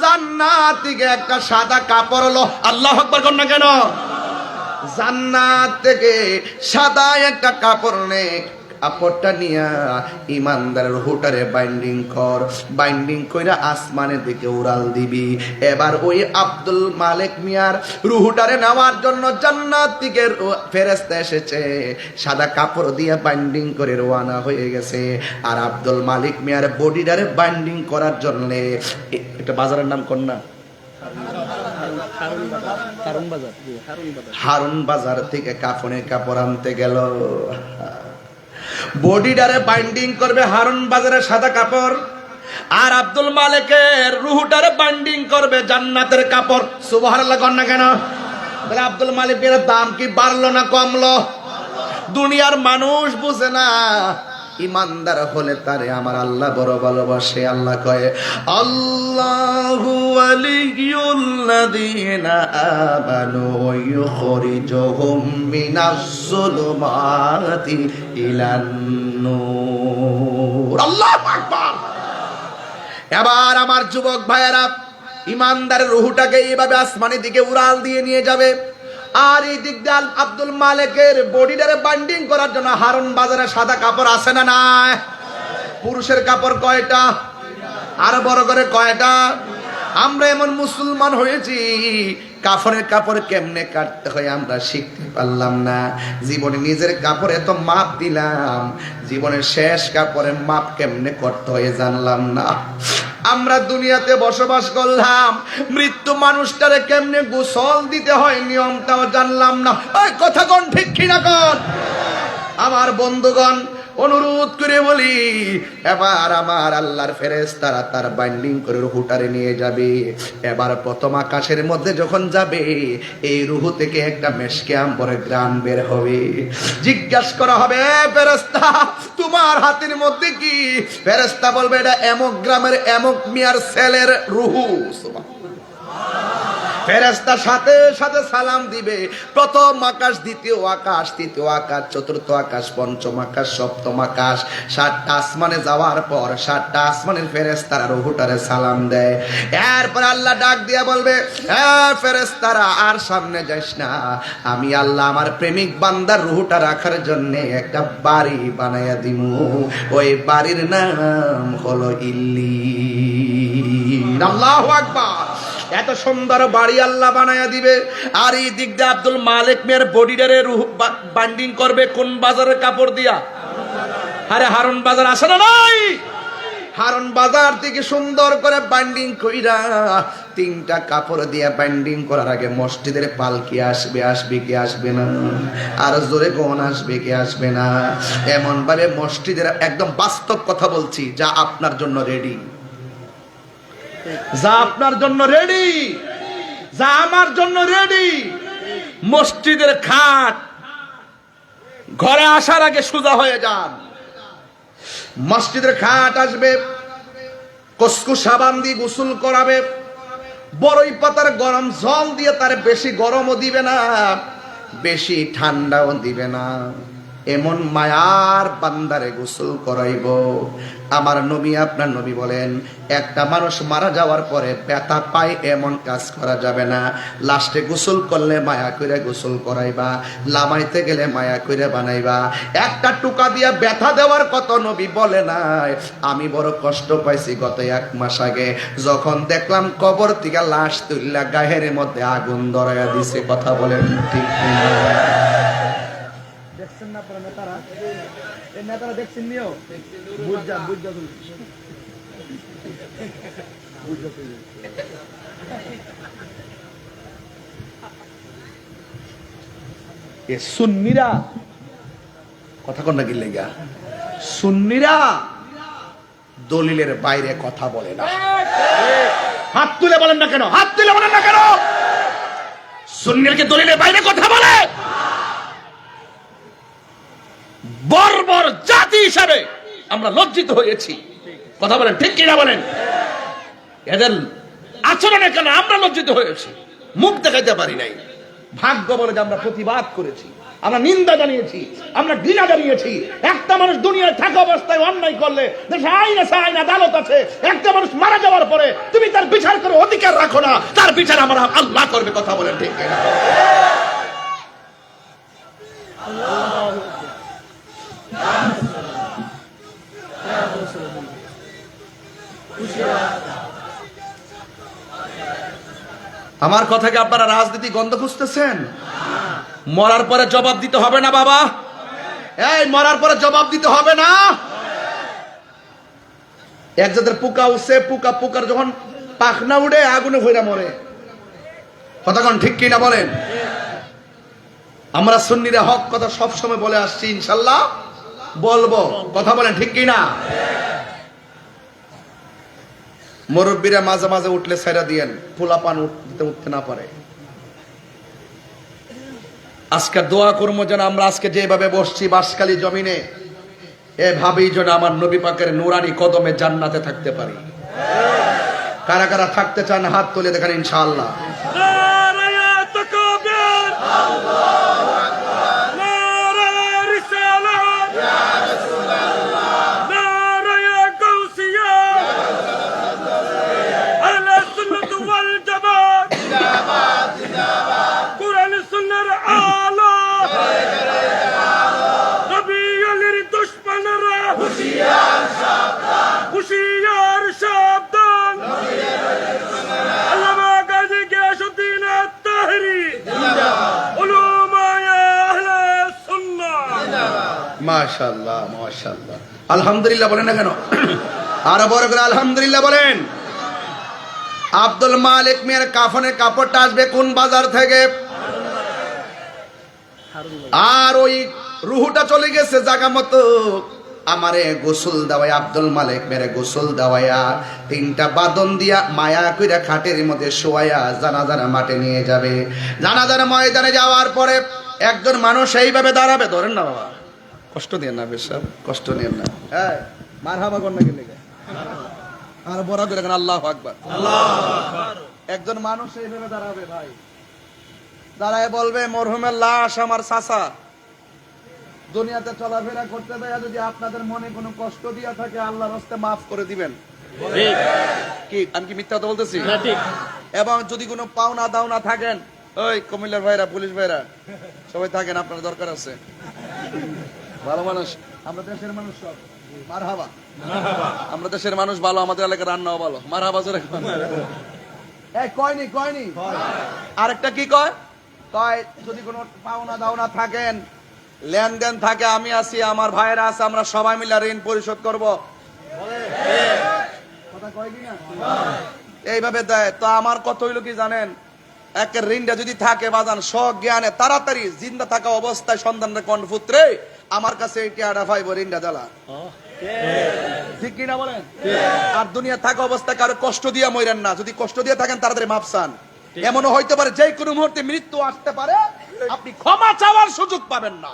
জান্নাত থেকে একটা সাদা কাপড় লো। আল্লাহু আকবার কর না কেন? জান্নাত থেকে সাদা একটা কাপড় নে, কাপড়টা নিয়া ইমানদারের রুহটারে বাইন্ডিং কর, বাইন্ডিং কইরা আসমানের দিকে উড়াল দিবি। এবার ওই আব্দুল মালিক মিয়ার রুহটারে নেওয়ার জন্য জান্নাত থেকে ফেরেশতা এসেছে, সাদা কাপড় দিয়ে বাইন্ডিং করে রওনা হয়ে গেছে। আর আব্দুল মালিক মিয়ার বডিটারে বাইন্ডিং করার জন্য একটা বাজারের নাম কোন না, হারুন বাজার থেকে কাফনের কাপড় আনতে গেল। বডিটারে বাইন্ডিং করবে হারুন বাজারের সাদা কাপড়, আর আব্দুল মালিকের রুহটারে বাইন্ডিং করবে জান্নাতের কাপড়। সুবহানাল্লাহ কর না কেন? তাহলে আব্দুল মালিকের দাম কি বাড়লো না কমলো? দুনিয়ার মানুষ বুঝে না, ইমানদার হলে তারে আমার আল্লাহ বড় ভালোবাসে। আল্লাহ কয়, আল্লাহু ওয়ালিয়ুল্লাযীনা আমানু ইউখরিজুহুম মিনাজ যুলুমাতি ইলান নূর। আল্লাহু আকবার। এবার আমার যুবক ভাইয়েরা, ইমানদারের রূহটাকে এইভাবে আসমানের দিকে উড়াল দিয়ে নিয়ে যাবে। আর এই দিক দিয়ে আব্দুল মালিকের বডিটারে বাইন্ডিং করার জন্য হারুন বাজারে সাদা কাপড় আছে না নাই? পুরুষের কাপড় কয়টা? আর বড় করে কয়টা? আমরা এমন মুসলমান হয়েছি, কাফনের কাপড় কেমনে কাটতে হয় আমরা শিখতে পারলাম না। জীবনে নিজের কাপড়ে তো মাপ দিলাম, জীবনের শেষ কাপড়ে মাপ কেমনে করতে হয় জানলাম না। আমরা দুনিয়াতে বসবাস করলাম, মৃত্যু মানুষটারে কেমনে গোসল দিতে হয় নিয়মটাও জানলাম না। ওই কথা কোন ঠিক কিনা কোন? আমার বন্ধুগণ, অনুরোধ করে বলি, এবার আমার আল্লাহর ফেরেশতারা তার বাইন্ডিং করে রুহটারে নিয়ে যাবে। এবার প্রথম আকাশের মধ্যে যখন যাবে, এই রুহ থেকে একটা মেশকে আম্বরের ঘ্রাণ বের হবে। জিজ্ঞাসা করা হবে, ফেরেশতা তোমার হাতের মধ্যে কি? ফেরেশতা বলবে, এটা এমক গ্রামের এমক মিয়ার ছেলের রুহ। ফেরেশতা সাথে সাথে সালাম দিবে। প্রথম আকাশ, দ্বিতীয় আকাশ, তৃতীয় আকাশ, চতুর্থ আকাশ, পঞ্চম আকাশ, সপ্তম আকাশ, 7টা আসমানে যাওয়ার পর 7টা আসমানের ফেরেশতারা রুহটারে সালাম দেয়। এরপর আল্লাহ ডাক দিয়ে বলবে, হ্যাঁ ফেরেশতারা আর সামনে যাস না, আমি আল্লাহ আমার প্রেমিক বান্দার রুহটা রাখার জন্য একটা বাড়ি বানাইয়া দিমু। ওই বাড়ির নাম হলো ইল্লিন। আল্লাহু আকবার। এত সুন্দর বাড়ি আল্লাহ বানায়া দিবে। আর এই দিক দিয়ে আব্দুল মালিক মেয়ের বডিটারে রুহ বাইন্ডিং করবে কোন বাজারের কাপড় দিয়া? আরে হারুন বাজার আসে না নাই? হারুন বাজার থেকে সুন্দর করে বাইন্ডিং কইরা 3টা কাপড় দিয়ে বাইন্ডিং করার আগে মসজিদের পালকি আসবে, আসবে কি আসবে না? আর জোরে কোন আসবে কি আসবে না? এমন ভাবে মসজিদের, একদম বাস্তব কথা বলছি, যা আপনার জন্য রেডি, যা আপনার জন্য রেডি, যা আমার জন্য রেডি। মসজিদের খাট ঘরে আসার আগে সোজা হয়ে যান। মসজিদের খাট আসবে, কসকু সাবান দিয়ে গোসল করাবে, বড়ই পাতার গরম জল দিয়ে, তার বেশি গরমও দিবে না, বেশি ঠান্ডাও দিবে না। এমন মায়ার বান্দারে গোসল করাইব। আমার নবী, আপনার নবী বলেন, একটা মানুষ মারা যাওয়ার পরে ব্যথা পায় এমন কাজ করা যাবে না। লাস্টে গোসল করলে মায়া করে গোসল করাইবা, লামাইতে গেলে মায়া করে বানাইবা। একটা টুকা দিয়া ব্যথা দেওয়ার কত নবী বলে নাই। আমি বড় কষ্ট পাইছি গত 1 মাস আগে, যখন দেখলাম কবর থেকে লাশ তুললা গায়ের মধ্যে আগুন ধরাইয়া দিছে। কথা বলেন ঠিক না? দেখছেন না আপনারা নেতারা? এই নেতারা দেখছেন নিও, বুঝ যান। এ সুন্নিরা কথা কন না কি লেগা, সুন্নিরা দলিলের বাইরে কথা বলে না। হাত তুলে বলেন না কেন, হাত তুলে বলেন না কেন? সুন্নিরকে দলিলের বাইরে কথা বলে? বর্বর জাতি হিসাবে আমরা লজ্জিত হয়েছি। কথা বলেন ঠিক কিনা বলেন? এদের আচরণের কারণে আমরা লজ্জিত হয়েছি, মুখ দেখাতে পারি নাই। ভাগ্য বলে যে আমরা প্রতিবাদ করেছি, আমরা নিন্দা জানিয়েছি, আমরা ঘৃণা জানিয়েছি। একটা মানুষ দুনিয়ায় থাকা অবস্থায় অন্যায় করলে দেশে আইন আছে, আইন আদালত আছে। একটা মানুষ মারা যাওয়ার পরে তুমি তার বিচার করে অধিকার রাখো না, তার বিচার আমরা আল্লাহ করবে। কথা বলেন ঠিক কিনা? আমার কথাকে আপনারা রাজনীতি গন্ধ খুঁজতেছেন? মরার পরে জবাব দিতে হবে না বাবা, এই মরার পরে জবাব দিতে হবে না। এক জাতের পোকা উঠছে, পোকা পোকার যখন পাখনা উড়ে আগুনে ভইরা মরে। কথা কোন ঠিক কিনা বলেন? আমরা সুন্নিরা হক কথা সব সময় বলে আসছি, ইনশাল্লাহ বলবো। কথা বলেন ঠিক কিনা? মুরব্বীরা মাঝে মাঝে উঠলে ছাইরা দিয়েন, ফুলা পান উঠতে না পারে। আজকে দোয়া করবো যেন আমরা আজকে যেভাবে বসছি বাঁশখালী জমিনে, এভাবেই যেন আমার নবী পাকের নুরানি কদমে জান্নাতে থাকতে পারি। কারা কারা থাকতে চান হাত তুলে দেখান ইনশাআল্লাহ। মাশাআল্লাহ মাশাআল্লাহ, আলহামদুলিল্লাহ বলেন না কেন? আর বড় করে আলহামদুলিল্লাহ বলেন। আব্দুল মালিক মিয়ার কাফনের কাপড়টা আসবে কোন বাজার থেকে? আর ওই রুহুটা চলে গেছে জায়গা মতো। আমারে গোসল দেওয়াই, আব্দুল মালিক মেরে গোসল দেওয়াইয়া তিনটা বাদন দিয়া মায়া কইরা খাটের মধ্যে শোয়াইয়া জানাজার মাঠে নিয়ে যাবে। জানাজার ময়দানে যাওয়ার পরে একজন মানুষ এইভাবে দাঁড়াবে। ধরেন না বাবা, কষ্ট দিয়ে না, বেশ কষ্ট নিয়েন না। হ্যাঁ, মারহাবা কর না গেলে আর বড় করে আল্লাহু আকবার, আল্লাহু আকবার। একজন মানুষ এইভাবে দাঁড়াবে ভাই, দাঁড়ায় বলবে মরহুমের লাশ আমার চাচা। দুনিয়াতে চলাফেরা করতে দেয়া যদি আপনাদের মনে কোনো কষ্ট দিয়া থাকে আল্লাহর রাস্তে মাফ করে দিবেন। কি আমি কি মিথ্যা কথা বলতেছি? এবং যদি কোনো পাওনা দাওনা থাকেন, ওই কুমিল্লার ভাইরা, পুলিশ ভাইরা সবাই থাকেন, আপনার দরকার আছে। ভালো মানুষ, আমরা দেশের মানুষ সব মারহাবা, আমরা দেশের মানুষ ভালো, আমাদের এলাকার রান্নাও ভালো। মারহাবা জোরে কয়নি। আরেকটা কি কয়? কয় যদি কোনো পাওনা দাওনা থাকেন, লেনদেন থাকে, আমি আছি, আমার ভাইয়েরা আছে, আমরা সবাই মিলে ঋণ পরিশোধ করব। এইভাবে দেয়। তো আমার কথা হইলো কি জানেন, একের ঋণটা যদি থাকে বাজান সজ্ঞানে তাড়াতাড়ি জিন্দা থাকা অবস্থায় সন্তানরা কোন পুত্রে আমার কাছে এটি আড়া পাইব ঋণটা জ্বালা। ঠিক কিনা বলেন? আর দুনিয়া থাকা অবস্থায় কারো কষ্ট দিয়া মরেন না। যদি কষ্ট দিয়ে থাকেন তাড়াতাড়ি মাপ চান। এমনও হইতে পারে যে কোনো মুহূর্তে মৃত্যু আসতে পারে, আপনি ক্ষমা চাওয়ার সুযোগ পাবেন না।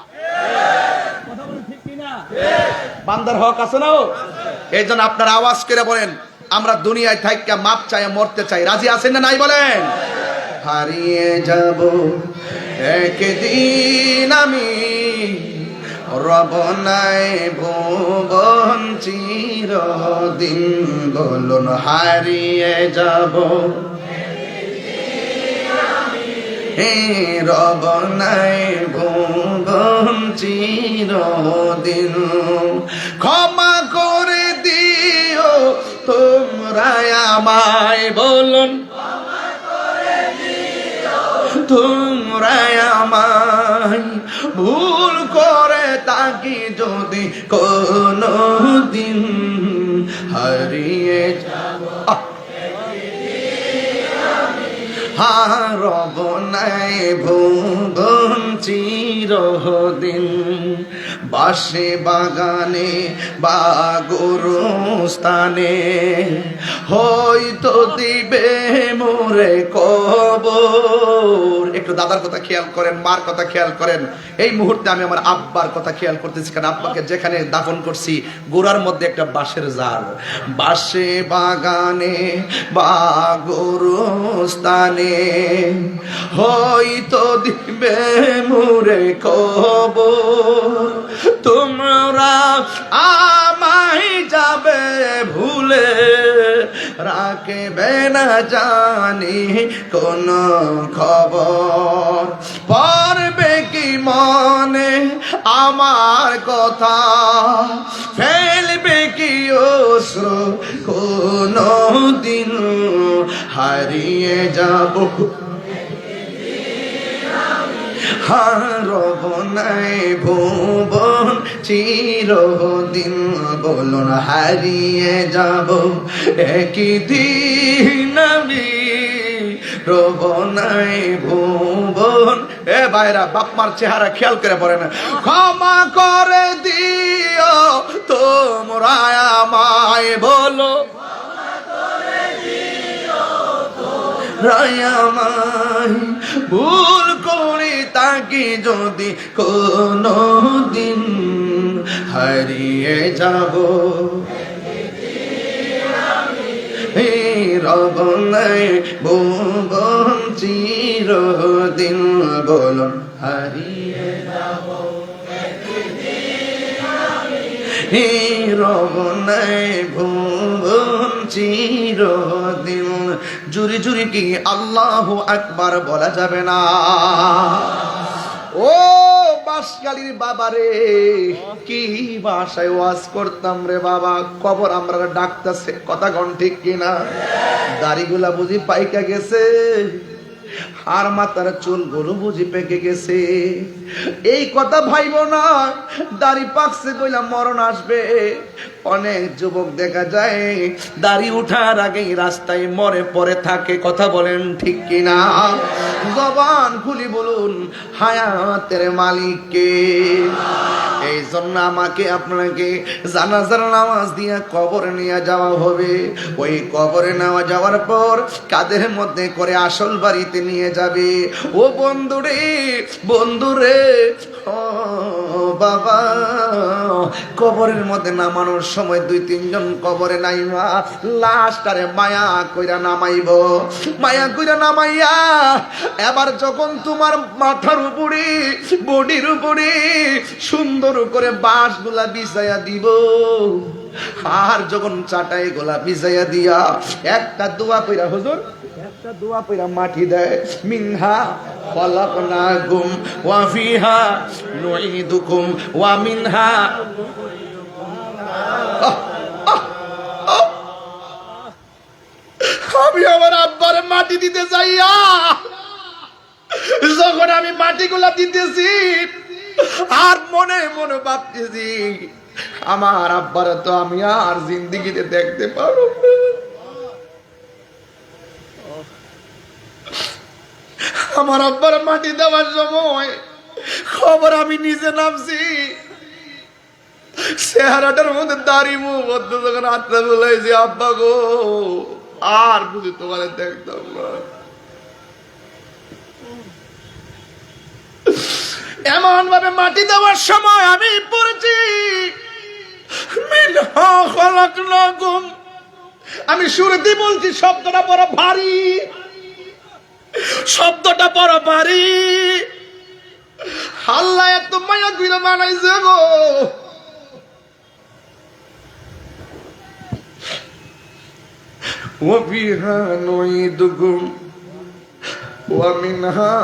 কথা বলেন ঠিক কিনা? বান্দার হক আছে না? এই জন্য আপনারা আওয়াজ করে বলেন, আমরা দুনিয়ায় থাইকা মাপ চাই, মরতে চাই। রাজি আছেন না নাই বলেন? হারিয়ে যাব একদিন আমি, রব নাই ভুবন চিরদিন। বলুন হারিয়ে যাব রব নাই ভুবন চিরদিন। ক্ষমা করে দিও তোমরা আমায়, বলুন তোমরা আমায়, ভুল করে তাকি যদি কোনো দিন হারিয়ে যাব। হারব নাই ভুবন চিরদিন। বাসে বাগানে বা গুরুস্থানে হয়তো দিবে মোরে কবর। একটু দাদার কথা খেয়াল করেন, মার কথা খেয়াল করেন। এই মুহূর্তে আমি আমার আব্বার কথা খেয়াল করতেছি, কারণ আব্বাকে যেখানে দাফন করছি গোড়ার মধ্যে একটা বাঁশের জার। বাসে বাগানে বা গুরুস্থানে হয়তো দিবে মোরে কবর। তোমরা আমায় যাবে ভুলে, রাখবে না জানি কোন খবর। পড়বে কি মনে আমার কথা, ফেলবে কি অশ্রু কোনো দিন, হারিয়ে যাব হারব নাই ভুবন চিরদিন। বলুন হারিয়ে যাব একই দিন আমি, রব নাই ভুবন। এ ভাইরা, বাপ মার চেহারা খেয়াল করে পড়ে না। ক্ষমা করে দিও তোমরা আমায়, বলো রায়ামাই ভুল করি তাকে যদি কোনো দিন, হারিয়ে যাব রব নাই ভুবন চিরদিন। বলুন হারিয়ে যাব রব নাই ভুবন চিরদিন। জুরি জুরি কি আল্লাহু আকবার বলা যাবে না? ও বাসকালীর বাবা রে, কি ভাষায় ওয়াজ করতাম রে বাবা। কবর আমরা ডাকতেছে, কথা কোন ঠিক কিনা? দাড়িগুলা বুঝি পাইকা গেছে, আর মাথার চুল গুলো বুঝি পেকে গেছে। এই কথা ভাইব না, দাড়ি পাকছে কইলা মরণ আসবে। অনেক যুবক দেখা যায় দাড়ি উঠার আগেই রাস্তায় মরে পড়ে থাকে, কথা বলেন ঠিক কিনা? জবান খুলি বলুন হায়াতের মালিক কে? এই জন্য আমাকে আপনাকে জানাজার নামাজ দিয়ে কবরে নিয়ে যাওয়া হবে। ওই কবরে নেওয়া যাওয়ার পর কাদের মধ্যে করে আসল বাড়িতে নিয়ে যাবে। ও বন্ধুরে, বন্ধুরে, ও বাবা, কবরের মধ্যে নামানোর সময় 2-3 জন কবরে নাইমা লাশটারে মায়া কইরা নামাইব। মায়া কইরা নামাইয়া এবার যখন তোমার মাথার উপরে বডির উপরে সুন্দর করে বাঁশগুলা বিছাইয়া দিব, আর যখন চাটাই গোলা বিছাইয়া দিয়া একটা দোয়া কইরা, হুজুর একটা দোয়া কইরা মাটি দেয়, মিনহা খলাকনাকুম ওয়া ফিহা নুঈদুকুম ওয়া মিনহা। আমি আমার আব্বার মাটি দিতে যাইয়া যখন আমি মাটিগুলা দিতেছি, আর মনে মনে ভাবতেছি আমার আব্বার তো আমি আর জিন্দেগিতে দেখতে পারব না। আমার আব্বার মাটি দেওয়ার সময় খবর আমি নিজে নামছি, চেহারাটার মধ্যে দাড়ি মুখ যখন আত্মা বলেছি, আব্বা গো আর বুঝি তোমার দেখতাম না। এমন ভাবে মাটি দেওয়ার সময় আমি পড়েছি, মিনহা খলাকনাকুম। আমি শুরুতে বলছি শব্দটা বড় ভারী, শব্দটা বড় ভারী। আল্লাহ এত মায়া কইরা বানাইছে গো। ওয়া ফিহা নুঈদুকুম ওয়া মিনহা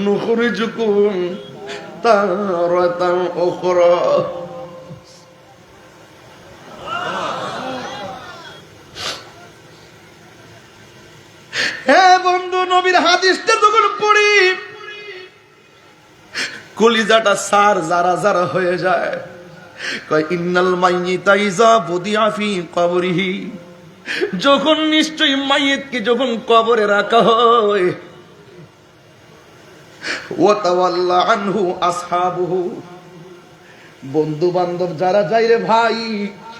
নুখরিজুকুম তারাতান উখরা। হে বন্ধু, নবীর হাদিসটা যখন পড়ি কলিজাটা সার জারা জারা হয়ে যায়। কয় ইন্নাল মাইয়িতা ইযা বুদিআ ফি কবরিহি যখন নিশ্চয়ই মাইয়েতকে যখন কবরে রাখা হয়, ওয়াতাওয়াল্লা আনহু আসহাবুহু, বন্ধু বান্ধব যারা যায় রে ভাই,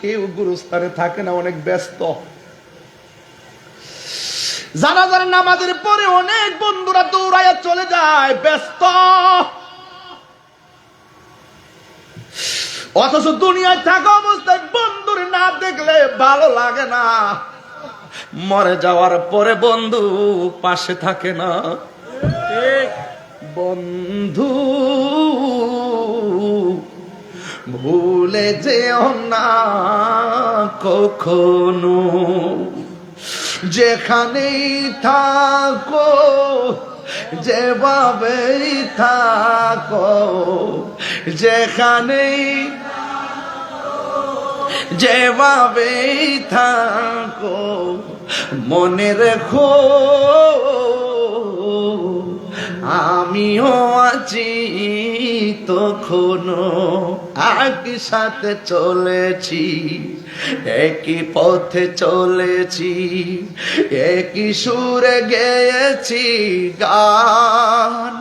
কেউ গুরুস্থানে থাকে না, অনেক ব্যস্ত। জানাজার নামাজের পরে অনেক বন্ধুরা দৌড়াইয়া চলে যায়, ব্যস্ত। অথচ দুনিয়ায় থাকা অবস্থায় বন্ধুর না দেখলে ভালো লাগে না, মরে যাওয়ার পরে বন্ধু পাশে থাকে না। বন্ধু ভুলে যেও না কখনো, যেখানেই থাকো যেভাবেই থাকো, যেভাবেই থাকো, মনে রেখো আমিও আছি তখনো। একই সাথে চলেছি, একই পথে চলেছি, একই সুরে গেয়েছি গান,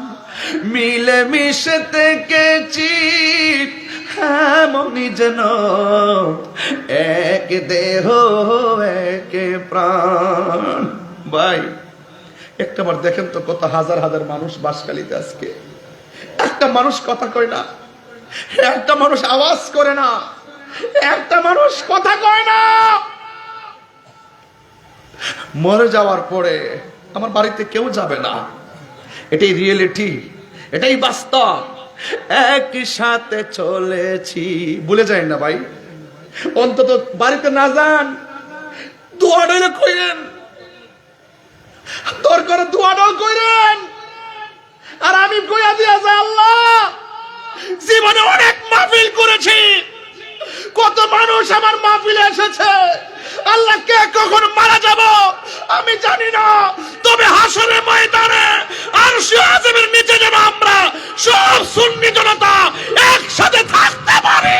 মিলে মিশে থেকেছি এমনই যেন এক দেহ এক প্রাণ। ভাই একটাবার দেখেন তো কত হাজার হাজার মানুষ বাঁশখালীতে আজকে, একটা মানুষ কথা কয় না, একটা মানুষ আওয়াজ করে না, একটা মানুষ কথা কয় না। মরে যাওয়ার পরে আমার বাড়িতে কেউ যাবে না, এটাই রিয়েলিটি, এটাই বাস্তব। একই সাথে চলেছি, ভুলে যায় না ভাই, অন্তত বাড়িতে না যান, দোয়া ডলে কইরেন, তোর করে দোয়া ডল কইরেন। আর আমি কইয়া দিয়া যাই, আল্লাহ জীবনে অনেক মাহফিল করেছি, কত মানুষ আমার মাহফিলে এসেছে, আল্লাহ কে কখন মারা যাব আমি জানি না, তবে হাসরের ময়দানে আরশে আযমের নিচে যেন আমরা সব সুন্নি জনতা একসাথে থাকতে পারি।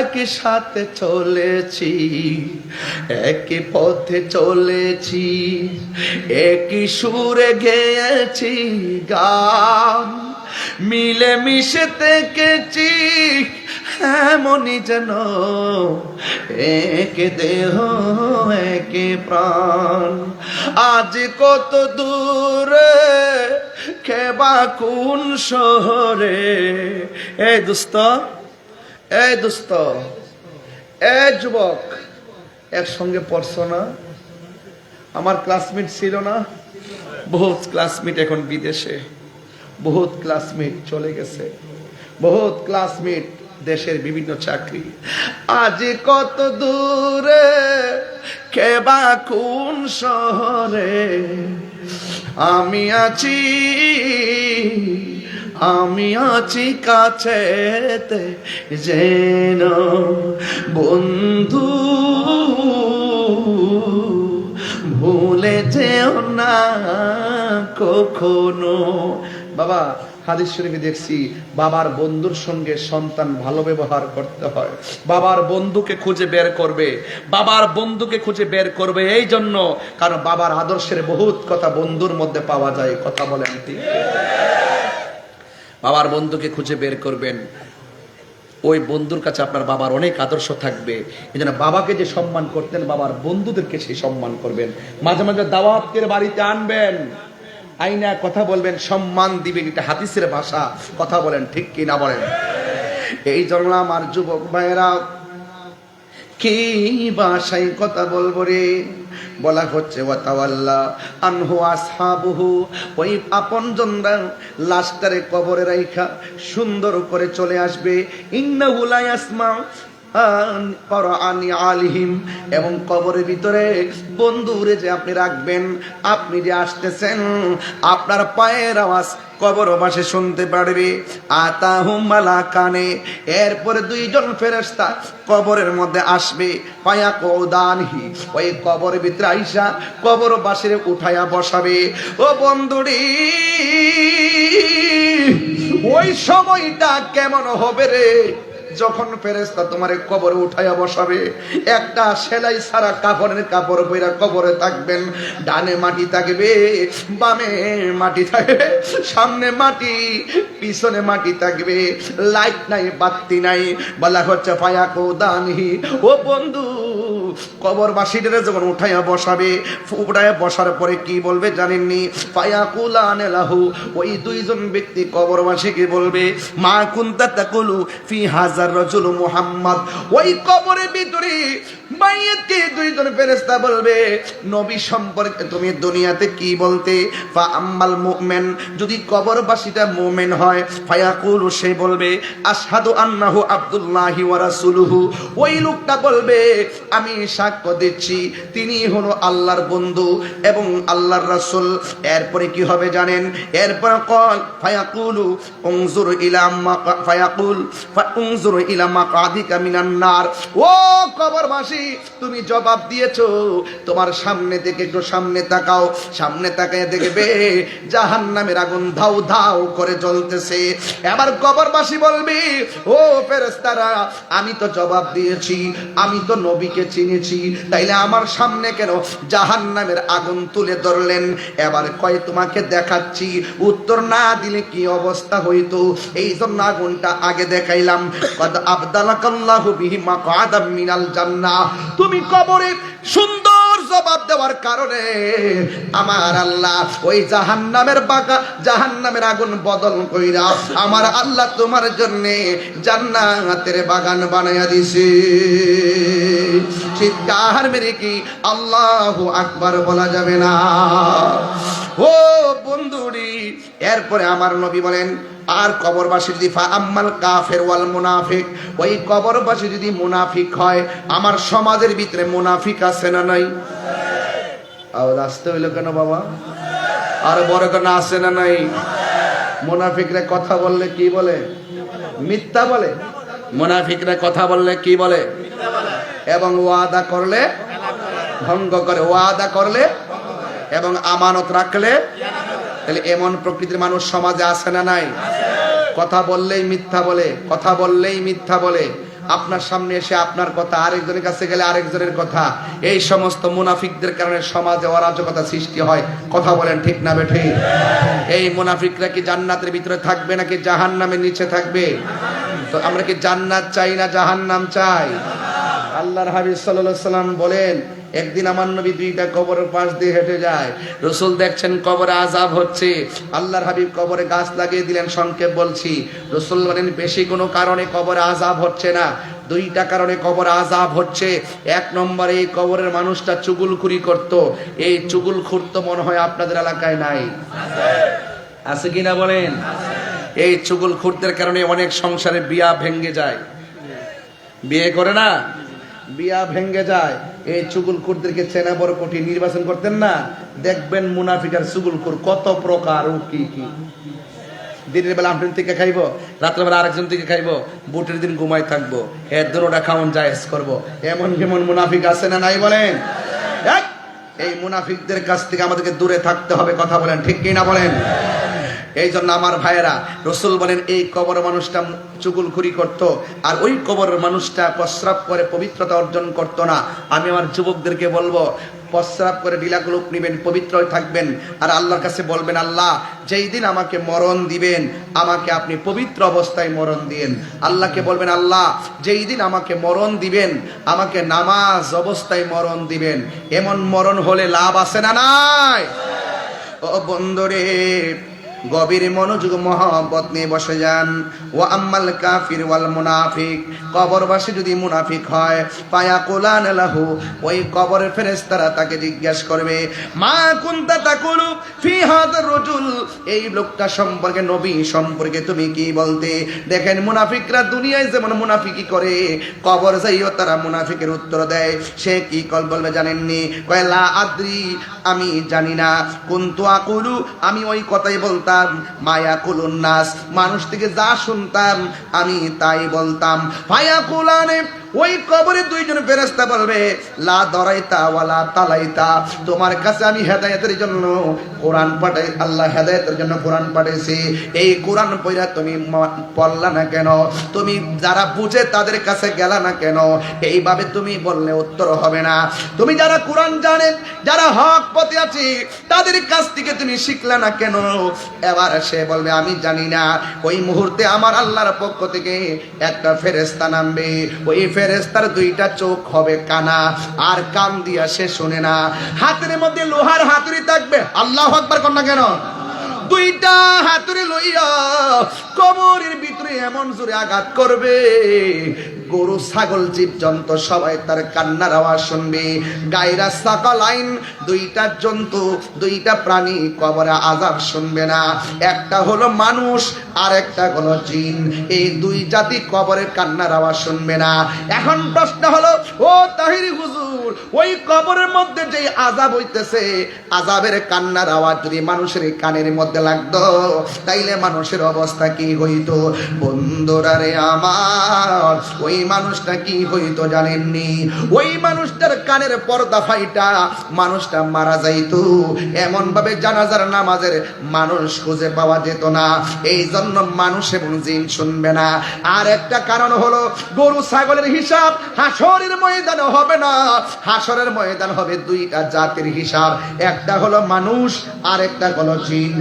একই সাথে চলেছি, একই পথে চলেছি, একই সুরে গেয়েছি গান, মিলে মিশে থেকেছি এমনই যেন এক দেহ এক প্রাণ। আজ কত দূরে কেবা কোন শহরে, এই দোস্ত, এই দোস্ত, এই যুবক, একসঙ্গে পড়ছো না? আমার ক্লাসমেট ছিল না? বহুত ক্লাসমেট এখন বিদেশে, বহুত ক্লাসমেট চলে গেছে, বহুত ক্লাসমেট দেশের বিভিন্ন চাকরি। আজ কত দূরে কেবা কোন শহরে, আমি আছি, আমি আছি কাছেতে যেন বন্ধু ভুলে যেও না কখনো। বাবা হাদিস শরীফে দেখছি, বাবার বন্ধুর সঙ্গে সন্তান ভালো ব্যবহার করতে হয়, বাবার বন্ধুকে খুঁজে বের করবে, বাবার বন্ধুকে খুঁজে বের করবে এই জন্য, কারণ বাবার আদর্শের বহুত কথা বন্ধুর মধ্যে পাওয়া যায়। কথা বলেন ঠিক? বাবার বন্ধুকে খুঁজে বের করবেন, ওই বন্ধুর কাছে আপনার বাবার অনেক আদর্শ থাকবে। এই জন্য বাবাকে যে সম্মান করতেন, বাবার বন্ধুদেরকে সেই সম্মান করবেন। মাঝে মাঝে দাওয়াত করে বাড়িতে আনবেন, আইনা কথা বলবেন, সম্মান দিবেন, এটা হাদিসের ভাষা। কথা বলেন ঠিক কি না বলেন? এই জন্য আমার যুবক ভাইয়েরা, কি ভাষায় কথা বলবো রে? বলা হচ্ছে ওয়াতাওয়াল্লা আনহু আসহাবুহু, ওই আপনজনরা লাশটারে কবরে রাইখা সুন্দর করে চলে আসবে। ইন্নাহু লা ইয়াসমা, আলিহিম, এবং কবরের ভিতরে বন্ধুরে যে আপনি রাখবেন, আপনি যে আসতেছেন আপনার পায়ের আওয়াজ কবর পাশে শুনতে পারবে। আতাহুম মালাকানে, এরপরে দুইজন ফেরেশতা কবরের মধ্যে আসবে। পায়া কৌদানহি, ওই কবরের ভিতরে আইসা কবর বাসিরে উঠায়া বসাবে। ও বন্ধুরি, ওই সময়টা কেমন হবে রে, যখন ফেরেশতা তোমারে কবরে উঠাইয়া বসাবে। একটা সেলাই ছাড়া কাপড়ের কাপড় পইরা কবরে থাকবেন। ডানে মাটি থাকবে, বামে মাটি থাকবে, সামনে মাটি, পিছনে মাটি থাকবে, লাইট নাই, বাতি নাই। বলা হচ্ছে ফায়া কৌদানহি, ও বন্ধু, কবরবাসীদের যখন উঠাইয়া বসাবে, উঠাইয়া বসার পরে কি বলবে জানেননি? ফায়াকুলানে লাহু, ওই দুইজন ব্যক্তি কবরবাসীকে বলবে, মা কুনতা তাকুলু ফি হাজার রাজুল মুহাম্মদ। ওই কবরের ভিতরে মাইয়াতকে দুইজন ফেরেশতা বলবে, নবী সম্পর্কে তুমি দুনিয়াতে কি বলতে? ফা আম্মাল মুমিন, যদি কবরবাসীটা মুমিন হয়, ফায়াকুলু, সে বলবে আশহাদু আন্নাহু আব্দুল্লাহি ওয়া রাসূলুহু। ওই লোকটা বলবে, আমি সাক্ষ্য দিচ্ছি তিনি হলো আল্লাহর বন্ধু এবং আল্লাহর রাসূল। এরপরে কি হবে জানেন? এরপর কল ফায়াকুলু উনজুর ইলা ফায়াকুল ফাউনজুর ইলা মাকাদিকা মিনান নার। ও কবরবাসী, তুমি জবাব দিয়েছো, তোমার সামনে থেকে একটু সামনে তাকাও। সামনে তাকায় দেখবে জাহান্নামের আগুন ধাউ ধাউ করে জ্বলতেছে। এবার কবরবাসী বলবে, ও ফেরেশতারা, আমি তো জবাব দিয়েছি, আমি তো নবীকে চিনেছি, তাইলে আমার সামনে কেন জাহান্নামের আগুন তুলে ধরলেন? এবার কয় তোমাকে দেখাচ্ছি, উত্তর না দিলে কি অবস্থা হইতো, এই জন্য আগুনটা আগে দেখাইলাম। কদ আবদালাকাল্লাহু বিহি মাকআদাম মিনাল জান্নাহ। তুমি কবরে সুন্দর জবাব দেওয়ার কারণে আমার আল্লাহ ওই জাহান্নামের জাহান্নামের আগুন বদল কইরা আমার আল্লাহ তোমার জন্য জান্নাতের বাগান বানায়া দিছে। চিৎকার মেরে কি আল্লাহু আকবার বলা যাবে না? ও বন্ধুরি, এরপরে আমার নবী বলেন, আর কবরবাসী যদি ফা আম্মাল কাফের ওয়াল মুনাফিক, ওই কবরবাসী যদি মুনাফিক হয়, আমার সমাজের ভিতরে মুনাফিক আছে না নাই? আর আসতে হইল কেন বাবা? আর বড় কেন আছে না নাই? মুনাফিকরা কথা বললে কি বলে? মিথ্যা বলে। মুনাফিকরা কথা বললে কি বলে? এবং ওয়াদা করলে ভঙ্গ করে, ওয়াদা করলে এবং আমানত রাখলে। তাহলে এমন প্রকৃতির মানুষ সমাজে আছে না নাই? কথা বললেই মিথ্যা বলে, কথা বললেই মিথ্যা বলে। আপনার সামনে এসে আপনার কথা, আরেকজনের কাছে গেলে আরেকজনের কথা। এই সমস্ত মুনাফিকদের কারণে সমাজে অরাজকতা সৃষ্টি হয়। কথা বলেন ঠিক না বেঠিক? এই মুনাফিকরা কি জান্নাতের ভিতরে থাকবে নাকি জাহান্নামের নিচে থাকবে? তো আমরা কি জান্নাত চাই না জাহান্নাম চাই? আল্লাহর হাবিব সাল্লাল্লাহু আলাইহি সাল্লাম বলেন, একদিন আমার নবী দুইটা কবরের পাশ দিয়ে হেঁটে যায়। রাসূল দেখছেন কবরে আযাব হচ্ছে। আল্লাহর হাবিব কবরে গাছ লাগিয়ে দিলেন। সংক্ষেপ বলছি, রাসূল বলেন বেশি কোনো কারণে কবরে আযাব হচ্ছে না, দুইটা কারণে কবরে আযাব হচ্ছে। এক নম্বরে এই কবরের মানুষটা চুগলখুরি করত। এই চুগলখুর তো মনে হয় আপনাদের এলাকায় নাই, আছে কিনা বলেন? এই চুগলখুরদের কারণে অনেক সংসারে বিয়া ভেঙে যায়। বিয়ে করে না, বিয়া ভেঙে যায়। এই চুগলখুরদেরকে চেনা বড় কঠিন। নির্বাচন করতেন না, দেখবেন মুনাফিক আর চুগলখুর কত প্রকার ও কি কি। দিনের বেলা আপনার থেকে খাইবো, রাত্রেবেলা আরেকজন থেকে খাইবো, বুটের দিন ঘুমাই থাকবো, এর দুটোটা খাওয়ান জায়েজ করবো। এমন কেমন মুনাফিক আছে না নাই বলেন? এই মুনাফিকদের কাছ থেকে আমাদেরকে দূরে থাকতে হবে। কথা বলেন ঠিক কি না বলেন? এই জন্য আমার ভাইয়েরা, রাসূল বলেন এই কবর মানুষটা চুগলখুরি করত, আর ওই কবরের মানুষটা প্রস্রাব করে পবিত্রতা অর্জন করত না। আমি আমার যুবকদেরকে বলবো, প্রস্রাব করে ঢিলাকুলুপ নিবেন, পবিত্র থাকবেন, আর আল্লাহর কাছে বলবেন, আল্লাহ যেই দিন আমাকে মরণ দিবেন, আমাকে আপনি পবিত্র অবস্থায় মরণ দিয়েন। আল্লাহকে বলবেন, আল্লাহ যেই দিন আমাকে মরণ দিবেন, আমাকে নামাজ অবস্থায় মরণ দিবেন। এমন মরণ হলে লাভ আছে না নাই? ও বন্ধুরে, গভীর মনোযোগ মহব্বত নিয়ে বসে যান। ওয়া আম্মাল কাফির ওয়াল মুনাফিক, কবরবাসী যদি মুনাফিক হয়, ফায়াকুলান লাহু, ওই কবরের ফেরেশতারা তাকে জিজ্ঞাসা করবে, মা কুনতা তাকুলু ফি হাযার রাজুল, এই লোকটা সম্পর্কে, নবী সম্পর্কে তুমি কি বলতে? দেখেন মুনাফিকরা দুনিয়ায় যেমন মুনাফিকি করে, কবর যাইও তারা মুনাফিকের উত্তর দেয়। সে কি কল বলবে জানেননি? কয় লা আদ্রি, আমি জানি না। কুনতু আকুলু, আমি ওই কথাই বলতাম, মায়া কুলুন নাস, মানুষ থেকে যা শুনতাম আমি তাই বলতাম। ফায়াকুলানে, ওই কবরে দুইজন ফেরেশতা বলবে, লা দরাইতা ওয়ালা তালাইতা, তোমার কাছে আমি হেদায়েতের জন্য কোরআন পাঠাই, আল্লাহ হেদায়েতের জন্য কোরআন পাঠাইছি, এই কোরআন পড়া তুমি পড়লা না কেন? তুমি যারা বুঝে তাদের কাছে গেলা না কেন? এইভাবে তুমি বললে উত্তর হবে না। তুমি যারা কোরআন জানে, যারা হক পথে আছে, তাদের কাছ থেকে তুমি শিখলা না কেন? এবার সে বলবে আমি জানি না। ওই মুহূর্তে আমার আল্লাহর পক্ষ থেকে একটা ফেরেশতা নামবে, ওই ফেরেশতার দুইটা চোখ হবে কানা, আর কান দিয়া সে শুনে না। হাতের মধ্যে লোহার হাতুড়ি থাকবে, আল্লাহু আকবার কর না কেন? দুইটা হাতুড়ি লইয়া কবরের ভিতরে এমন জোরে আঘাত করবে, গরু ছাগল জীবজন্তু সবাই তার কান্নার আওয়াজ শুনবে। গায়রা সাকালাইন, দুইটা জন্তু, দুইটা প্রাণী কবরে আযাব শুনবে না। একটা হলো মানুষ আর একটা হলো জিন, এই দুই জাতি কবরের কান্নার আওয়াজ শুনবে না। এখন প্রশ্ন হলো, ও তাহিরি হুজুর, ওই কবরের মধ্যে যে আযাব হইতেছে, আযাবের কান্নার আওয়াজ যদি মানুষের কানের মধ্যে লাগতো, তাইলে মানুষের অবস্থা কি হইতো? বন্ধুরা রে আমার, ওই মানুষটা কি হইতো জানেননি? ওই মানুষটার কানের পর্দা ফাইটা মানুষটা মারা যাইতো। এমন ভাবে জানাজার নামাজের মানুষ খুঁজে পাওয়া যেত না। এই জন্য মানুষ এবং জিন শুনবে না। আর একটা কারণ হলো, গরু ছাগলের হিসাব হাসরের ময়দানে হবে না। হাসরের ময়দান হবে দুইটা জাতির হিসাব, একটা হলো মানুষ আর একটা হলো জিন।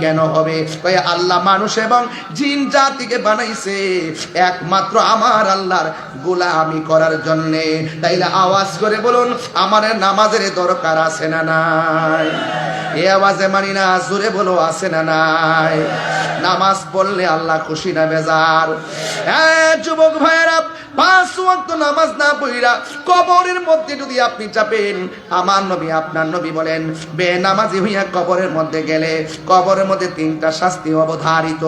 কেন হবে? কয় আল্লাহ মানুষ এবং জিন জাতিকে বানাইছে একমাত্র আমার আল্লাহর গোলামি করার জন্য। তাইলে আওয়াজ করে বলুন, আমার নামাজের দরকার আছে না নাই? এই আওয়াজে মানি না, জোরে বলো আছে না নাই? নামাজ পড়লে আল্লাহ খুশি না বেজার? হ্যাঁ যুবক ভাইরা, 5 ওয়াক্ত নামাজ না পড়া কবরের মধ্যে যদি আপনি চাপেন, আমার নবী আপনার নবী বলেন, বেনামাজি হইয়া কবরের মধ্যে গেলে কবরের মধ্যে 3টা শাস্তি অবধারিত।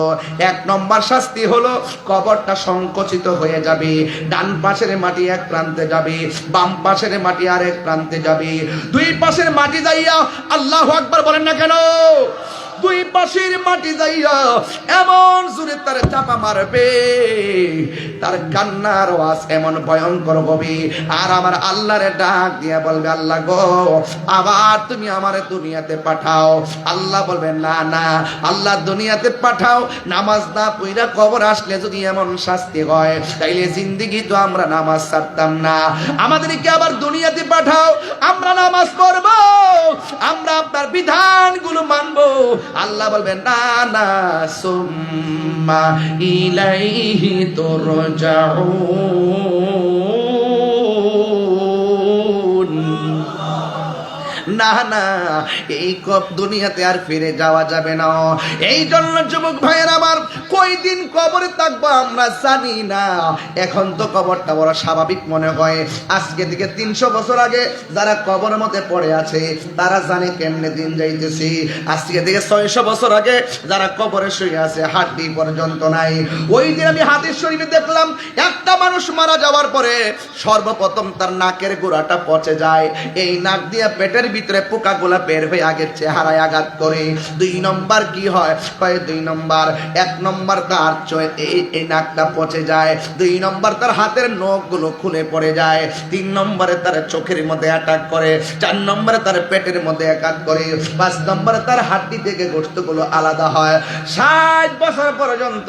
1 নম্বর শাস্তি হলো কবরটা সংকুচিত হয়ে যাবে, ডান পাশের মাটি এক প্রান্তে যাবে, বাম পাশের মাটি আরেক প্রান্তে যাবে। 2 পাশের মাটি যাইয়া আল্লাহু আকবার বলেন না কেন? 2 পাশের মাটি যাইয়া এমন জোরে তার চাপা মারবে, তার কান্নার আওয়াজ এমন ভয়ঙ্কর হবে। আর আমার আল্লাহরে ডাক দিয়া বলবে, আল্লাহ গো, আবার তুমি আমারে দুনিয়াতে পাঠাও। আল্লাহ বলবে না না, আল্লাহ দুনিয়াতে পাঠাও। নামাজ না পড়া কবর আসলে যদি এমন শাস্তি হয়, তাইলে জিন্দেগি তো আমরা নামাজ ছাড়তাম না। আমাদেরকে আবার দুনিয়াতে পাঠাও, আমরা নামাজ পড়ব, আমরা আপনার বিধানগুলো মানবো। আল্লাহ বলবেন না না, সুম্মা ইলাইহি তুরজাউন, না না, এই দুনিয়াতে আর ফিরে যাওয়া যাবে না। এই জন্য যুবক ভাইয়ের আমার, কয়দিন কবরে থাকবো আমরা জানি না। এখন তো কবরটা বড় স্বাভাবিক মনে হয়। আজকে থেকে 300 বছর আগে যারা কবরের মধ্যে পড়ে আছে, তারা জানে কেমনে দিন যাইতেছি। আজকে থেকে 600 বছর আগে যারা কবরে শুয়ে আছে, হাড্ডি পর্যন্ত নাই। ওই দিন আমি হাদিস শরীফে দেখলাম, একটা মানুষ মারা যাওয়ার পরে সর্বপ্রথম তার নাকের গোড়াটা পচে যায়, এই নাক দিয়ে পেটের ভিতরে পোকাগুলা বের হয়ে আগের চেহারায় আঘাত করে। 2 নম্বর কি হয়? 2 নম্বর, 1 নম্বর তার এই নাকটা পচে যায়, 2 নম্বর তার হাতের নখগুলো খুলে পড়ে যায়, 3 নম্বরে তার চোখের মধ্যে অ্যাটাক করে, 4 নম্বরে তার পেটের মধ্যে আঘাত করে, 5 নম্বরে তার হাড্ডি থেকে গোশতগুলো আলাদা হয়। 60 বছর পর্যন্ত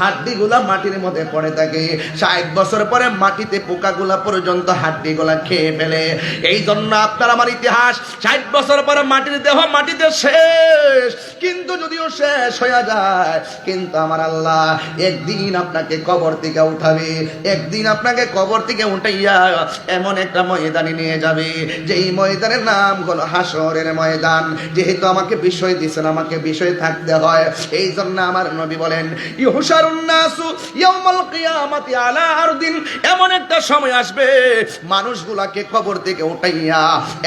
হাড্ডিগুলা মাটির মধ্যে পড়ে থাকে। 60 বছর পরে মাটিতে পোকাগুলা পর্যন্ত হাড্ডিগুলা খেয়ে ফেলে। এই জন্য আপনার আমার ইতিহাস 60 বছর পরে মাটির দেহ মাটিতে শেষ, কিন্তু যদিও শেষ হয়ে যায়, কিন্তু আমার আল্লাহ একদিন আপনাকে কবর থেকে উঠাবে, একদিন আপনাকে কবর থেকে উঠাইয়া এমন একটা ময়দানে নিয়ে যাবে, যেই ময়দানের নাম হলো হাসরের ময়দান। যেহেতু আমাকে বিষয় দিয়েছেন, আমাকে বিষয় থাকতে হয়, এই জন্য আমার নবী বলেন ইউহশারুন নাসু ইয়াউমাল কিয়ামাতি আলা আরদিন, এমন একটা সময় আসবে মানুষগুলাকে কবর থেকে উঠাইয়া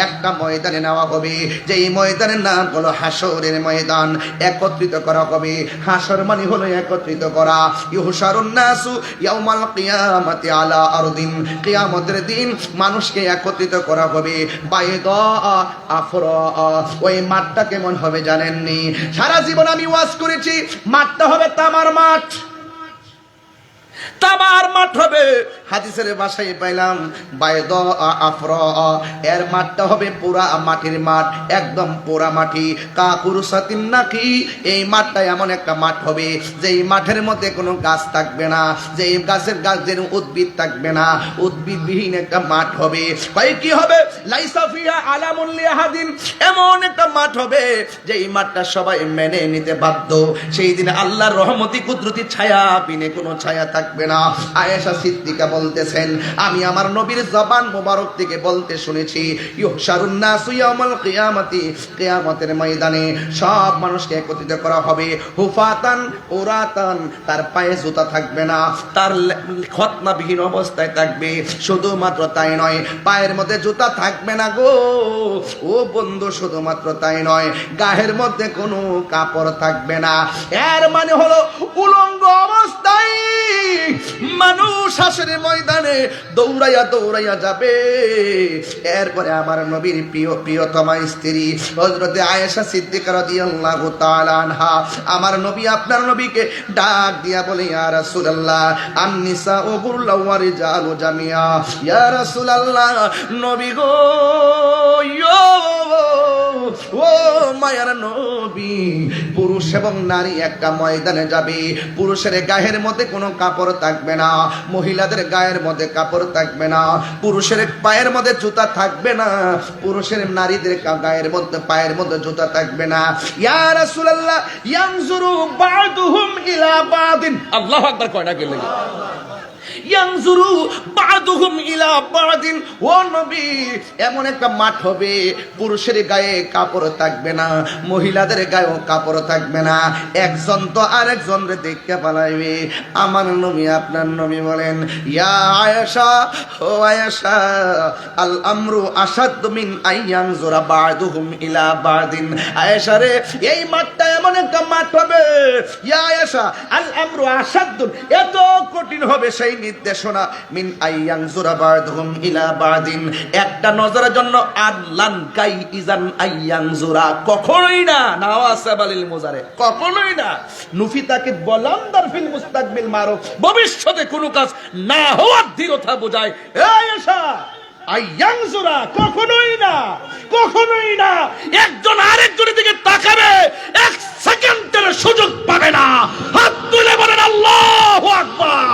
একটা ময়দানে নেওয়া হবে, যেই ময়দানের নাম হলো হাসরের ময়দান। একত্রিত করা হবে, হাসর মানে হলো একত্রিত করা। ইউহশারুন নাসু ইয়াউমাল কিয়ামাতি আলা আরদিন, কিয়ামতের দিন মানুষকে একত্রিত করা হবে। বাইদা আফরা, ওই মাঠটা কেমন হবে জানেননি? সারা জীবন আমি ওয়াজ করেছি, মাঠটা হবে তামার মাঠ, তামার মাঠ হবে। হাদিসের ভাষায় পাইলাম বাইদা আফরা, এর মাঠটা হবে পুরা মাটির মাঠ, একদম পুরা মাটি। কাকুরসাতিন নাকি, এই মাঠটা এমন একটা মাঠ হবে যেই মাঠের মধ্যে কোনো গাছ থাকবে না, যেই গাছের গাছের উদ্ভিদ থাকবে না, উদ্ভিদবিহীন একটা মাঠ হবে। কয় কি হবে? লাইসা ফিহা আলামুল লিহাদিন, এমন একটা মাঠ হবে যেই মাঠটা সবাই মেনে নিতে বাধ্য। সেই দিন আল্লাহর রহমতি কুদরতি ছায়া বিনে কোনো ছায়া থাকবে না। আয়েশা সিদ্দিকা বলতেছেন, আমি আমার নবীর জবান মোবারক থেকে বলতে শুনেছি, ইউহশারুন নাসু ইয়াউমাল কিয়ামাতি, কিয়ামতের ময়দানে সব মানুষকে একত্রিত করা হবে। হুফাতান উরাতান, তার পায়ে জুতা থাকবে না, তার খতনাবিহীন অবস্থায় থাকবে। শুধুমাত্র তাই নয়, পায়ের মধ্যে জুতা থাকবে না গো ও বন্ধু, শুধুমাত্র তাই নয়, গায়ের মধ্যে কোনো কাপড় থাকবে না। এর মানে হলো উলঙ্গ অবস্থায় মানুষ হাসরের ময়দানে দৌড়াইয়া দৌড়াইয়া যাবে। এরপরে আমার নবীর প্রিয়তমা স্ত্রী হযরতে আয়েশা সিদ্দিকা রাদিয়াল্লাহু তাআলা আনহা, আমার নবী আপনার নবীকে ডাক দিয়া বলে, ইয়া রাসূলুল্লাহ আন-নিসাউ বুরলাউ ওয়া রিজালু জামিয়া, ইয়া রাসূলুল্লাহ নবী গো, ও মায়ার নবী, পুরুষ এবং নারী একটা ময়দানে যাবে, পুরুষের গায়ের মধ্যে কোনো কাপড় থাকবে না, মহিলাদের গায়ের মধ্যে কাপড় থাকবে না, পুরুষের পায়ের মধ্যে জুতা থাকবে না, পুরুষের নারীদের গায়ের মধ্যে পায়ের মধ্যে জুতা থাকবে না। ইয়া রাসূলুল্লাহ ইয়ানজুরু বা'দুহুম ইলা বা'দিন, আল্লাহু আকবার কয়টা গেলে ইয়ানজুরু বা'দুহুম ইলা বা'দিন, ও নবী এমন একটা মাঠ হবে পুরুষের গায়ে কাপড় থাকবে না, মহিলাদের গায়েও কাপড় থাকবে না, একজন তো আরেকজনরে দেখতে পালাইবে। আমার নবী আপনার নবী বলেন, ইয়া আয়েশা, ও আয়েশা, আল আমরু আশাদ্দু মিন আইয়ানজুরা বা'দুহুম ইলা বা'দিন, আয়েশা রে এই মাঠটা এমন একটা মাঠ হবে, ইয়া আয়েশা আল আমরু আশাদ্দু, এত কঠিন হবে সেই নির্দেশনা, মিন আইয়ানজুরা বা'দুহুম ইলা বা'দিন, একটা নজরের জন্য আদলান গাই ইজান আইয়ানজুরা, কখনোই না, নাওয়াসাবালিল মুজারে, কখনোই না, নুফিতাকে বলাম দারফিল মুস্তাকবিল মারুফ, ভবিষ্যতে কোনো কাজ না হওয়ার দৃঢ়তা বোঝায়। এই আয়েশা আইয়ানজুরা, কখনোই না, কখনোই না, একজন আরেকজনের দিকে তাকাবে, এক সেকেন্ডের সুযোগ পাবে না। হাত তুলে বলেন আল্লাহু আকবার।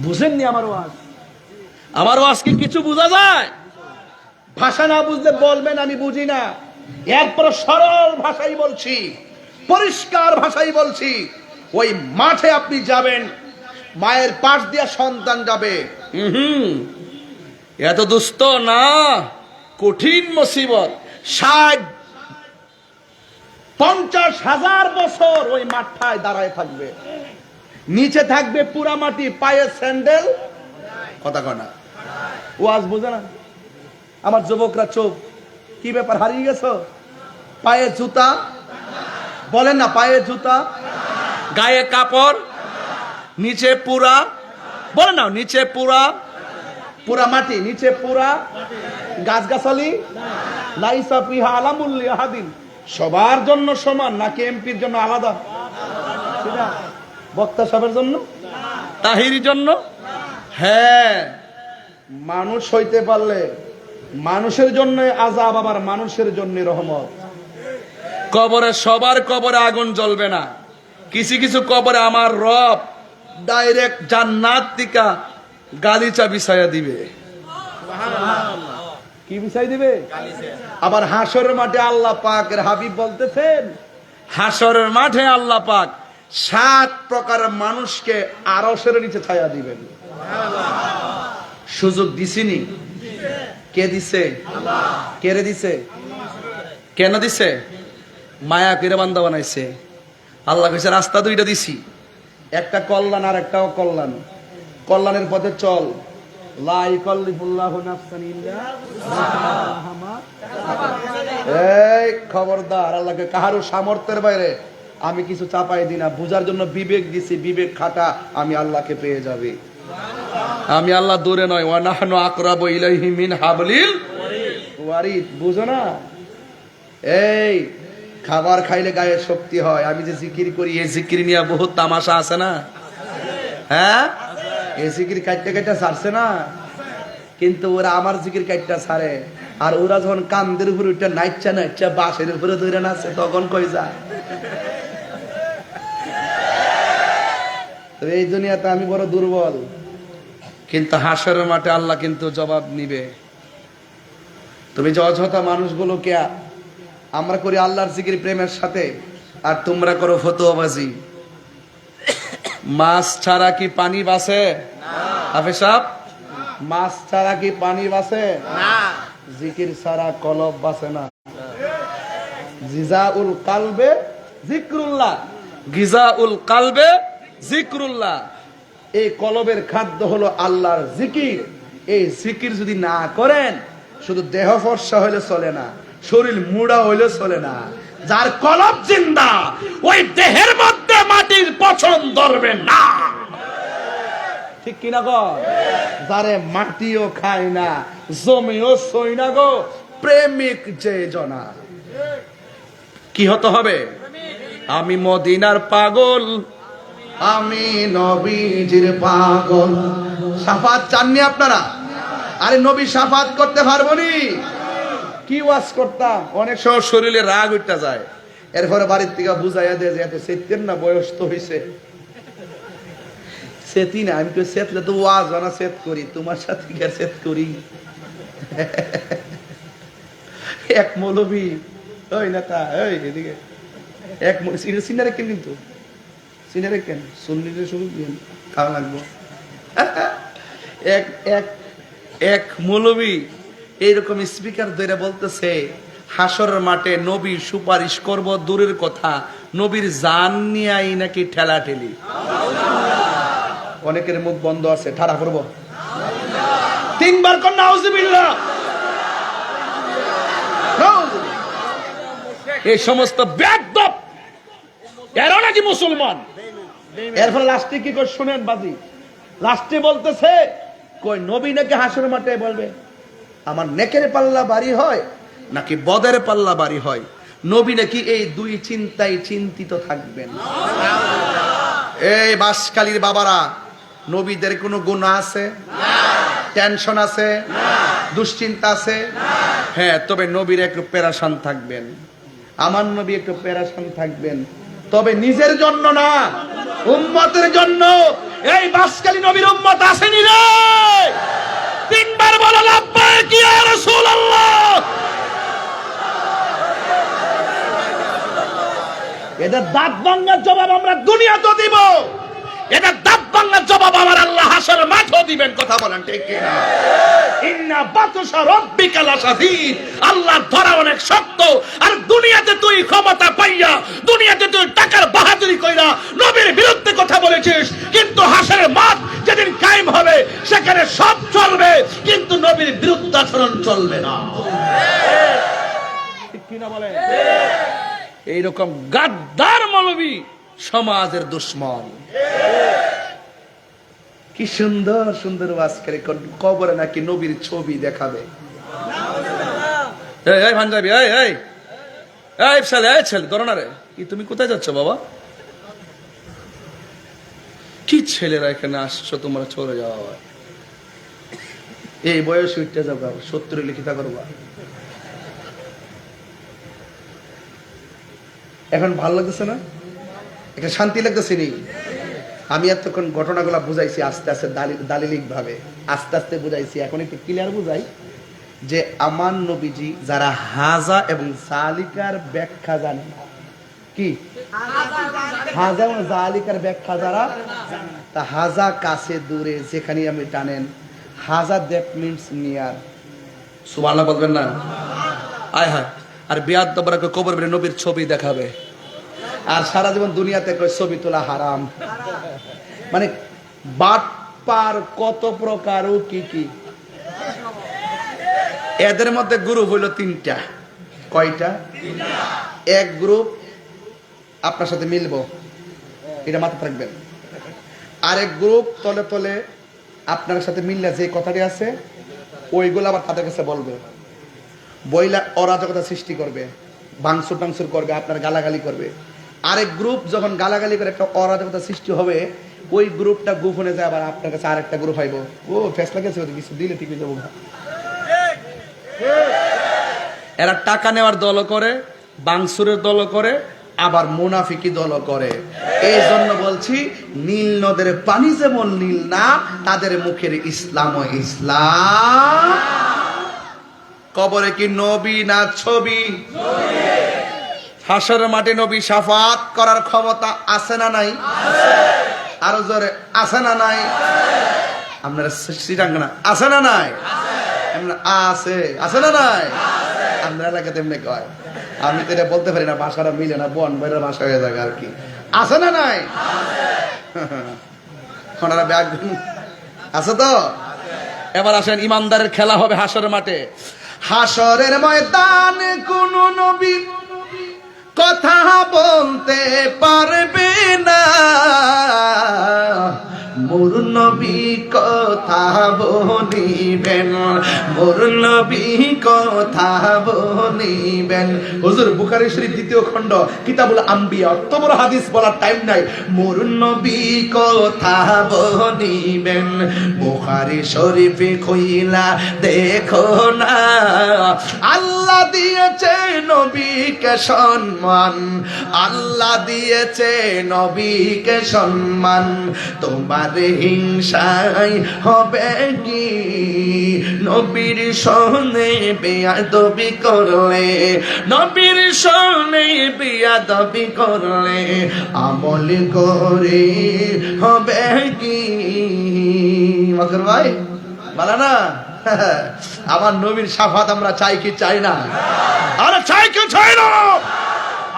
বুঝেননি আমার ওয়াজ? আমার ওয়াজ কি কিছু বোঝা যায়? ভাষা না বুঝলে বলবেন আমি বুঝি না, এরপর সরল ভাষাই বলছি, পরিষ্কার ভাষাই বলছি। ওই মাঠে আপনি যাবেন, মায়ের পাশ দিয়ে সন্তান যাবে, এত দুস্থ না, কঠিন মুসিবত, 60-50,000 বছর ওই মাঠটায় দাঁড়ায় থাকবে, নিচে থাকবে পুরা মাটি, পায়ে স্যান্ডেল, কথা কয় না, ওয়াজ বোঝে না আমার যুবকরা, চোখ কি ব্যাপার, হারিয়ে গেছো? পায়ে জুতা, বলেন না, পায়ে জুতা, গায়ে কাপড়, নিচে পুরা, বলেন না, নিচে পুরা, পুরা মাটি, নিচে পুরা গাছগাছালি, লাইসা ফিহা আলামুল লিহাদিন, সবার জন্য সমান নাকি এমপির জন্য আলাদা? সেটা বক্তা সাহেবের জন্য, তাহিরির জন্য? হ্যাঁ, মানুষ হইতে পারলে মানুষের জন্য আযাব, আবার মানুষের জন্য রহমত। কবরে সবার কবরে আগুন জ্বলবে না, কিছু কিছু কবরে আমার রব ডাইরেক্ট জান্নাত থেকে গালিচা বিছায়া দিবে। কি বিছাই দিবে? আবার হাসরের মাঠে আল্লাহ পাকের হাবিব বলতেছেন, হাসরের মাঠে আল্লাহ পাক 7 প্রকারের মানুষকে আরশের নিচে ছায়া দিবেন। সুযোগ দিছিনি? কে দিছে? কে রে দিছে? কেন দিছে? মায়া করে বান্দা বানাইছে। আল্লাহ কইছে রাস্তা দুইটা দিছি, একটা কল্যাণ আর একটা অকল্যাণ। কল্যাণের পথে চল। লা ইকাল্লিফুল্লাহু নাফসান ইল্লা মা। এই খবরদার, আল্লাহকে কাহারও সামর্থ্যের বাইরে আমি কিছু চাপাই দিই না। বুঝার জন্য বিবেক দিছি, বিবেক খাটা, আমি আল্লাহকে পেয়ে যাবে। আমি আল্লাহ দূরে নয়, ওয়া নাহনু আকরাবু ইলাইহি মিন হাবলিল ওয়ারিদ। বুঝো না? এই খাবার খাইলে গায়ে শক্তি হয়। আমি যে জিকির করি, এই জিকির নিয়ে বহুত তামাশা আছে না? হ্যাঁ, এই জিকির কাটতে কাটতে ছাড়ছে না, কিন্তু ওরা আমার জিকির কাটটা ছাড়ে। আর ওরা যখন কান্দের উপরে উঠে নাইচা নাইচা বাঁশের উপরে ধরে নাচে, তখন কই যায়? তো এই দুনিয়াতে আমি বড় দুর্বল, কিন্তু হাসরের মাঠে আল্লাহ কিন্তু জবাব নিবে। তুমি যে অযথা মানুষগুলোকে, আমরা করি আল্লাহর জিকির প্রেমের সাথে, আর তোমরা করো ফতোয়াবাজি। মাছ ছাড়া কি পানি বাসে? হাফেজ সাহেব, মাছ ছাড়া কি পানি বাসে? জিকির ছাড়া কলব বাসে না। জিজাউল কালবে জিক্রুল্লাহ, গিজাউল কালবে জিক্রুল্লাহ। এই কলবের খাদ্য হলো আল্লাহর জিকির। এই জিকির যদি না করেন, শুধু দেহ ফর্সা হইলে চলে না, শরীর মুড়া হইলে চলে না। যার কলব জিন্দা, ওই দেহের মধ্যে মাটির পছন্দ ধরবে না। ঠিক কিনা গো? যারে মাটিও খায় না, জমিও সই না গো, প্রেমিক যে জনা। কি হতে হবে? আমি মদিনার পাগল, আমি নবীজির পাগল। শাফাত চাননি আপনারা? আরে নবী শাফাত করতে পারবো নি? কি ওয়াজ করতাম, অনেক সময় শরীরে রাগ উঠতে যায়। এরপরে বাড়ির থেকে বুঝাইয়া দেয় যে এত সেতেন না, বয়স তো হয়েছে। সেতি না, আমি তো সেতলে তো ওয়াজ না সেত করি, তোমার সাথে কি সেত করি? এক মৌলবী, ওই নেতা, ওই এদিকে এক সিনারে কেন, কিন্তু সিনারে কেন সুন্নিরে শুরু খাওয়া লাগবো। এক এক এক মৌলবী এইরকম স্পিকার ধরে বলতেছে, হাসরের মাঠে নবী সুপারিশ করব দূরের কথা, নবীর জান নিয়ে নাকি ঠেলা ঠেলি। অনেকের মুখ বন্ধ আছে, ঠাড়া করবো 3 বার কর নাউজুবিল্লাহ। এই সমস্ত বেয়াদব এরা নাকি মুসলমান। এরপর লাস্টে কি করে শুনেন বাজি, লাস্টে বলতেছে কই নবী নাকি হাসরের মাঠে বলবে আমার নেকের পাল্লা বাড়ি হয় নাকি বদের পাল্লা বাড়ি হয়। নবী নাকি এই দুই চিন্তায় চিন্তিত থাকবেন। এই বাসকালীর বাবারা, নবীদের কোনো গুনাহ আছে? টেনশন আছে? দুশ্চিন্তা আছে? হ্যাঁ, তবে নবীর একটু পেরেশান থাকবেন, আমার নবী একটু পেরেশান থাকবেন, তবে নিজের জন্য না, উম্মতের জন্য। এই বাসকালী নবীর উম্মত আসেনি রে? 3 বার বলো লাব্বাইক ইয়া রাসূলুল্লাহ। এটা দাঁত ভাঙার জবাব আমরা দুনিয়াতে দিব, এটা দাঁত ভাঙার জবাব আমার আল্লাহ হাসরের মাঠেও দিবেন। কথা বলেন ঠিক কিনা? ইন্না বাতশা রাব্বিকা লাশাদীদ। আল্লাহর ধরা অনেক শক্ত। আর দুনিয়াতে তুই ক্ষমতা পাইয়া, দুনিয়াতে তুই টাকার বাহাদুরি কইরা নবীর বিরুদ্ধে কথা বলেছিস, কিন্তু হাসরের মাঠ যেদিন কায়েম হবে সেখানে সব চলবে, কিন্তু নবীর বিরুদ্ধে আচরণ চলবে না। ঠিক কিনা বলেন? এইরকম গাদ্দার মৌলবী সমাজের দুশ্মন। কি সুন্দর সুন্দর ওয়াজ করে, কবরে নাকি নবীর ছবি দেখাবে। এই পাঞ্জাবি, এই এই এই ছেলে, এই ছেলে ধরো না রে, কি তুমি কোথায় যাচ্ছ বাবা? কি ছেলেরা এখানে আসছো তোমরা, চলে যাওয়া এই বয়সে উঠতে যাবো, 70 লিখিতা করবা। এখন ভালো লাগতেছে না? একটা শান্তি লাগতেছে নি? আমি এতক্ষণ ঘটনাগুলো বুঝাইছি আস্তে আস্তে, দালিলিক ভাবে আস্তে আস্তে বুঝাইছি, এখন একটু ক্লিয়ার বুঝাই। যে আমার নবীজি যারা হাজা এবং জালিকার ব্যাখ্যা জানে না, কি হাজা এবং জালিকার ব্যাখ্যা যারা, তা হাজা কাছে দূরে যেখানে আমি টানেন, হাজা দ্যাট মিনস নিয়ার। সুবহানাল্লাহ বলবেন না? আয় হায়। আর বিয়াদ দবরাকে কবর বেরে নবীর ছবি দেখাবে, আর সারা জীবন দুনিয়াতে কয় ছবি তোলা হারাম। মানে বাটপার কত প্রকার ও কি কি। এদের মধ্যে গ্রুপ হইল তিনটা। কয়টা? এক গ্রুপ আপনার সাথে মিলবো, এটা মাথায় রাখবেন। আরেক গ্রুপ তলে তলে আপনার সাথে মিললে যে কথাটি আছে ওইগুলো আবার তাদের কাছে বলবে, বইলা অরাজকতা সৃষ্টি করবে, ভাঙচুর টাংচুর করবে, আপনার গালাগালি করবে। আরেক গ্রুপ যখন গালাগালি করে একটা অরাজকতা সৃষ্টি হবে, ওই গ্রুপটা গোপনে যায় আবার আপনার কাছে আরেকটা গ্রুপ আইব, ও ফেসলা গেছে কিছু দিলে ঠিক হয়ে যাবো। এরা টাকা নেওয়ার দল করে, বাংসুরের দল করে, আবার মুনাফিকি দল করে। এই জন্য বলছি নীল নদের পানি যেমন নীল না, তাদের মুখের ইসলাম ও ইসলাম। কবরে কি নবী না ছবি? হাসরের মাঠে নবী শাফাত করার ক্ষমতা আছে না নাই? আরো জোরে আছে না নাই? আপনারা শ্রীরাঙ্গনা আছে না নাই? আছে, আছে না নাই? আমরা এলাকাতে এমনি কয়, আমি তো এটা বলতে পারি না, ভাষাটা মিলে না, বন বাইরের ভাষা হয়ে যাবে আর কি। আছে না নাই? ওনারা ব্যাগ আছে তো। এবার আসেন, ইমানদারের খেলা হবে হাসরের মাঠে। হাসরের ময়দানে কোন নবী কথা বলতে পারবে না, মোর নবী কথা বলিবেন, মোর নবী কথা বলিবেন। হুজুর বুখারী শরীফ 2য় খণ্ড কিতাবুল আম্বিয়া, অত বড় হাদিস বলার টাইম নাই। মোর নবী কথা বলিবেন, বুখারী শরীফে কইলা দেখো না, আল্লাহ দিয়েছে নবীকে সম্মান, আল্লাহ দিয়েছে নবীকে সম্মান, তোমার হিংসায় হবে কি নবীর সনে বেয়াদবি করলে, নবীর সনে বেয়াদবি করলে আমল করে হবে কি। মকর ভাই বলা না, আমার নবীর শাফাত আমরা চাই কি চাই না? আরে চাই কি চাই না?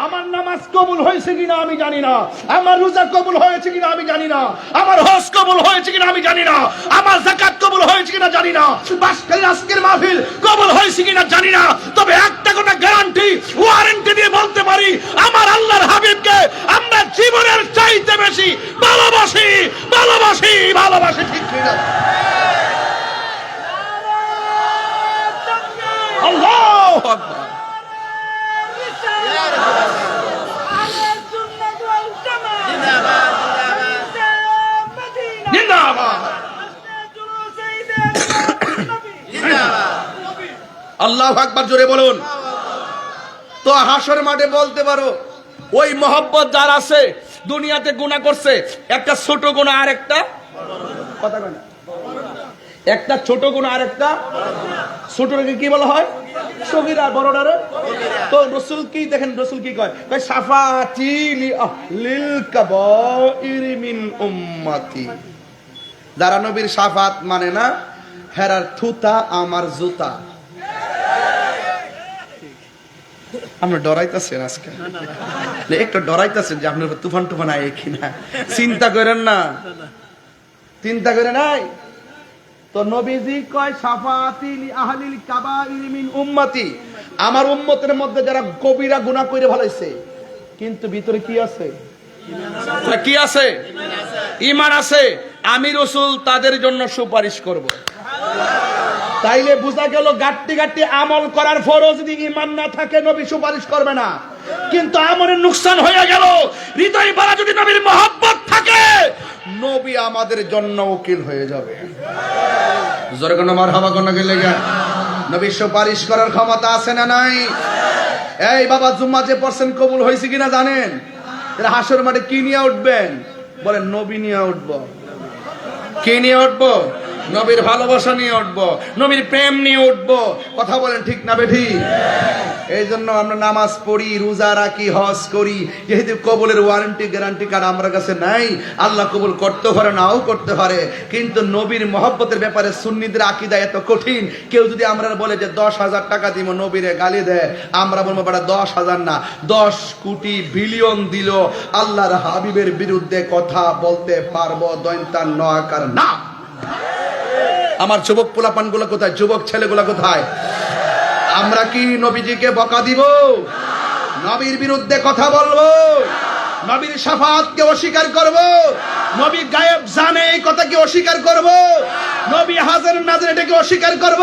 আমার নামাজ কবুল হয়েছে কিনা আমি জানি না, আমার রোজা কবুল হয়েছে কিনা আমি জানি না, আমার হজ কবুল হয়েছে কিনা আমি জানি না, আমার যাকাত কবুল হয়েছে কিনা জানি না, বাসখালীর আজকের মাহফিল কবুল হয়েছে কিনা জানি না। তবে একটা কথা গ্যারান্টি, ওয়ারেন্টি দিয়ে বলতে পারি, আমার আল্লাহর হাবিবকে আমরা জীবনের চাইতে বেশি ভালোবাসি, ভালোবাসি, ভালোবাসি। ঠিক কিনা? আল্লাহু আকবার। আল্লাহু আকবার, জোরে বলুন। তো হাসর মাঠে বলতে পারো, ওই মহব্বত যার আছে, দুনিয়াতে গুনাহ করছে, একটা ছোট গুনাহ আর একটা কথা কয় না, একটা ছোট গুনাহ আর একটা ছোটটাকে কি বলা হয়? সগীরা। বড়টারে তো রাসূল কি দেখেন, রাসূল কি কয়? কয় শাফাতি লি আহলিল কাবাইর মিন উম্মতি। যারা নবীর শাফাত মানে না, হেরার থুতা আমার জুতা। আপনি ডরাইতেছেন আজকে, একটু ডরাইতেছেন যে আপনার তুফান টুফান আয় কিনা। চিন্তা করেন না, চিন্তা করে নাই তো। নবীজি কয় শাফাতি লি আহলিল কাবাইর মিন উম্মতি, আমার উম্মতের মধ্যে যারা কবিরা গুনাহ করে ভালাইছে, কিন্তু ভিতরে কি আছে? কি আছে? ঈমান আছে। আমি রাসূল তাদের জন্য সুপারিশ করব। তাইলে বোঝা গেল, গাট্টি গাট্টি আমল করার পরও যদি ঈমান না থাকে, নবী সুপারিশ করবে না। কিন্তু আমলের নুকসান হয়ে গেল, হৃদয় ভরা যদি নবীর মহব্বত থাকে, নবী আমাদের জন্য উকিল হয়ে যাবে। জোরে কোন মারহাবা কোন গেলে গা। নবী সুপারিশ করার ক্ষমতা আছে না নাই? এই বাবা, জুম্মা যে পড়ছেন কবুল হয়েছে কিনা জানেন? হাসর মাঠে কি নিয়ে উঠবেন? বলেন নবী নিয়ে উঠবো। কি নিয়ে উঠবো? নবীর ভালোবাসা নিয়ে উঠবো, নবীর প্রেম নিয়ে উঠবো। কথা বলেন ঠিক না বেঠি? এই জন্য আমরা নামাজ পড়ি, রোজা রাখি, হজ করি, যেহেতু কবুলের ওয়ারেন্টি গ্যারান্টি কার্ড আমার কাছে নাই। আল্লাহ কবুল করতে পারে, নাও করতে পারে, কিন্তু নবীর মহব্বতের ব্যাপারে সুন্নিদের আকীদা এত কঠিন। কেউ যদি আমরা বলে যে 10,000 টাকা দিব, নবীরে গালি দেয়, আমরা বলবো বেটা 10,000 না 10 কোটি বিলিয়ন দিল, আল্লাহর হাবিবের বিরুদ্ধে কথা বলতে পারবো দৈন্তার নয়াকার না। আমার যুবক পোলাপান গুলো কোথায়, যুবক ছেলেগুলো কোথায়? আমরা কি নবীজিকে বকা দিব? নবীর বিরুদ্ধে কথা বলবো? নবীর শাফাআতকে অস্বীকার করব? নবী গায়েব জানে এই কথা কি অস্বীকার করব? নবী হাজার নাজর এটাকে অস্বীকার করব?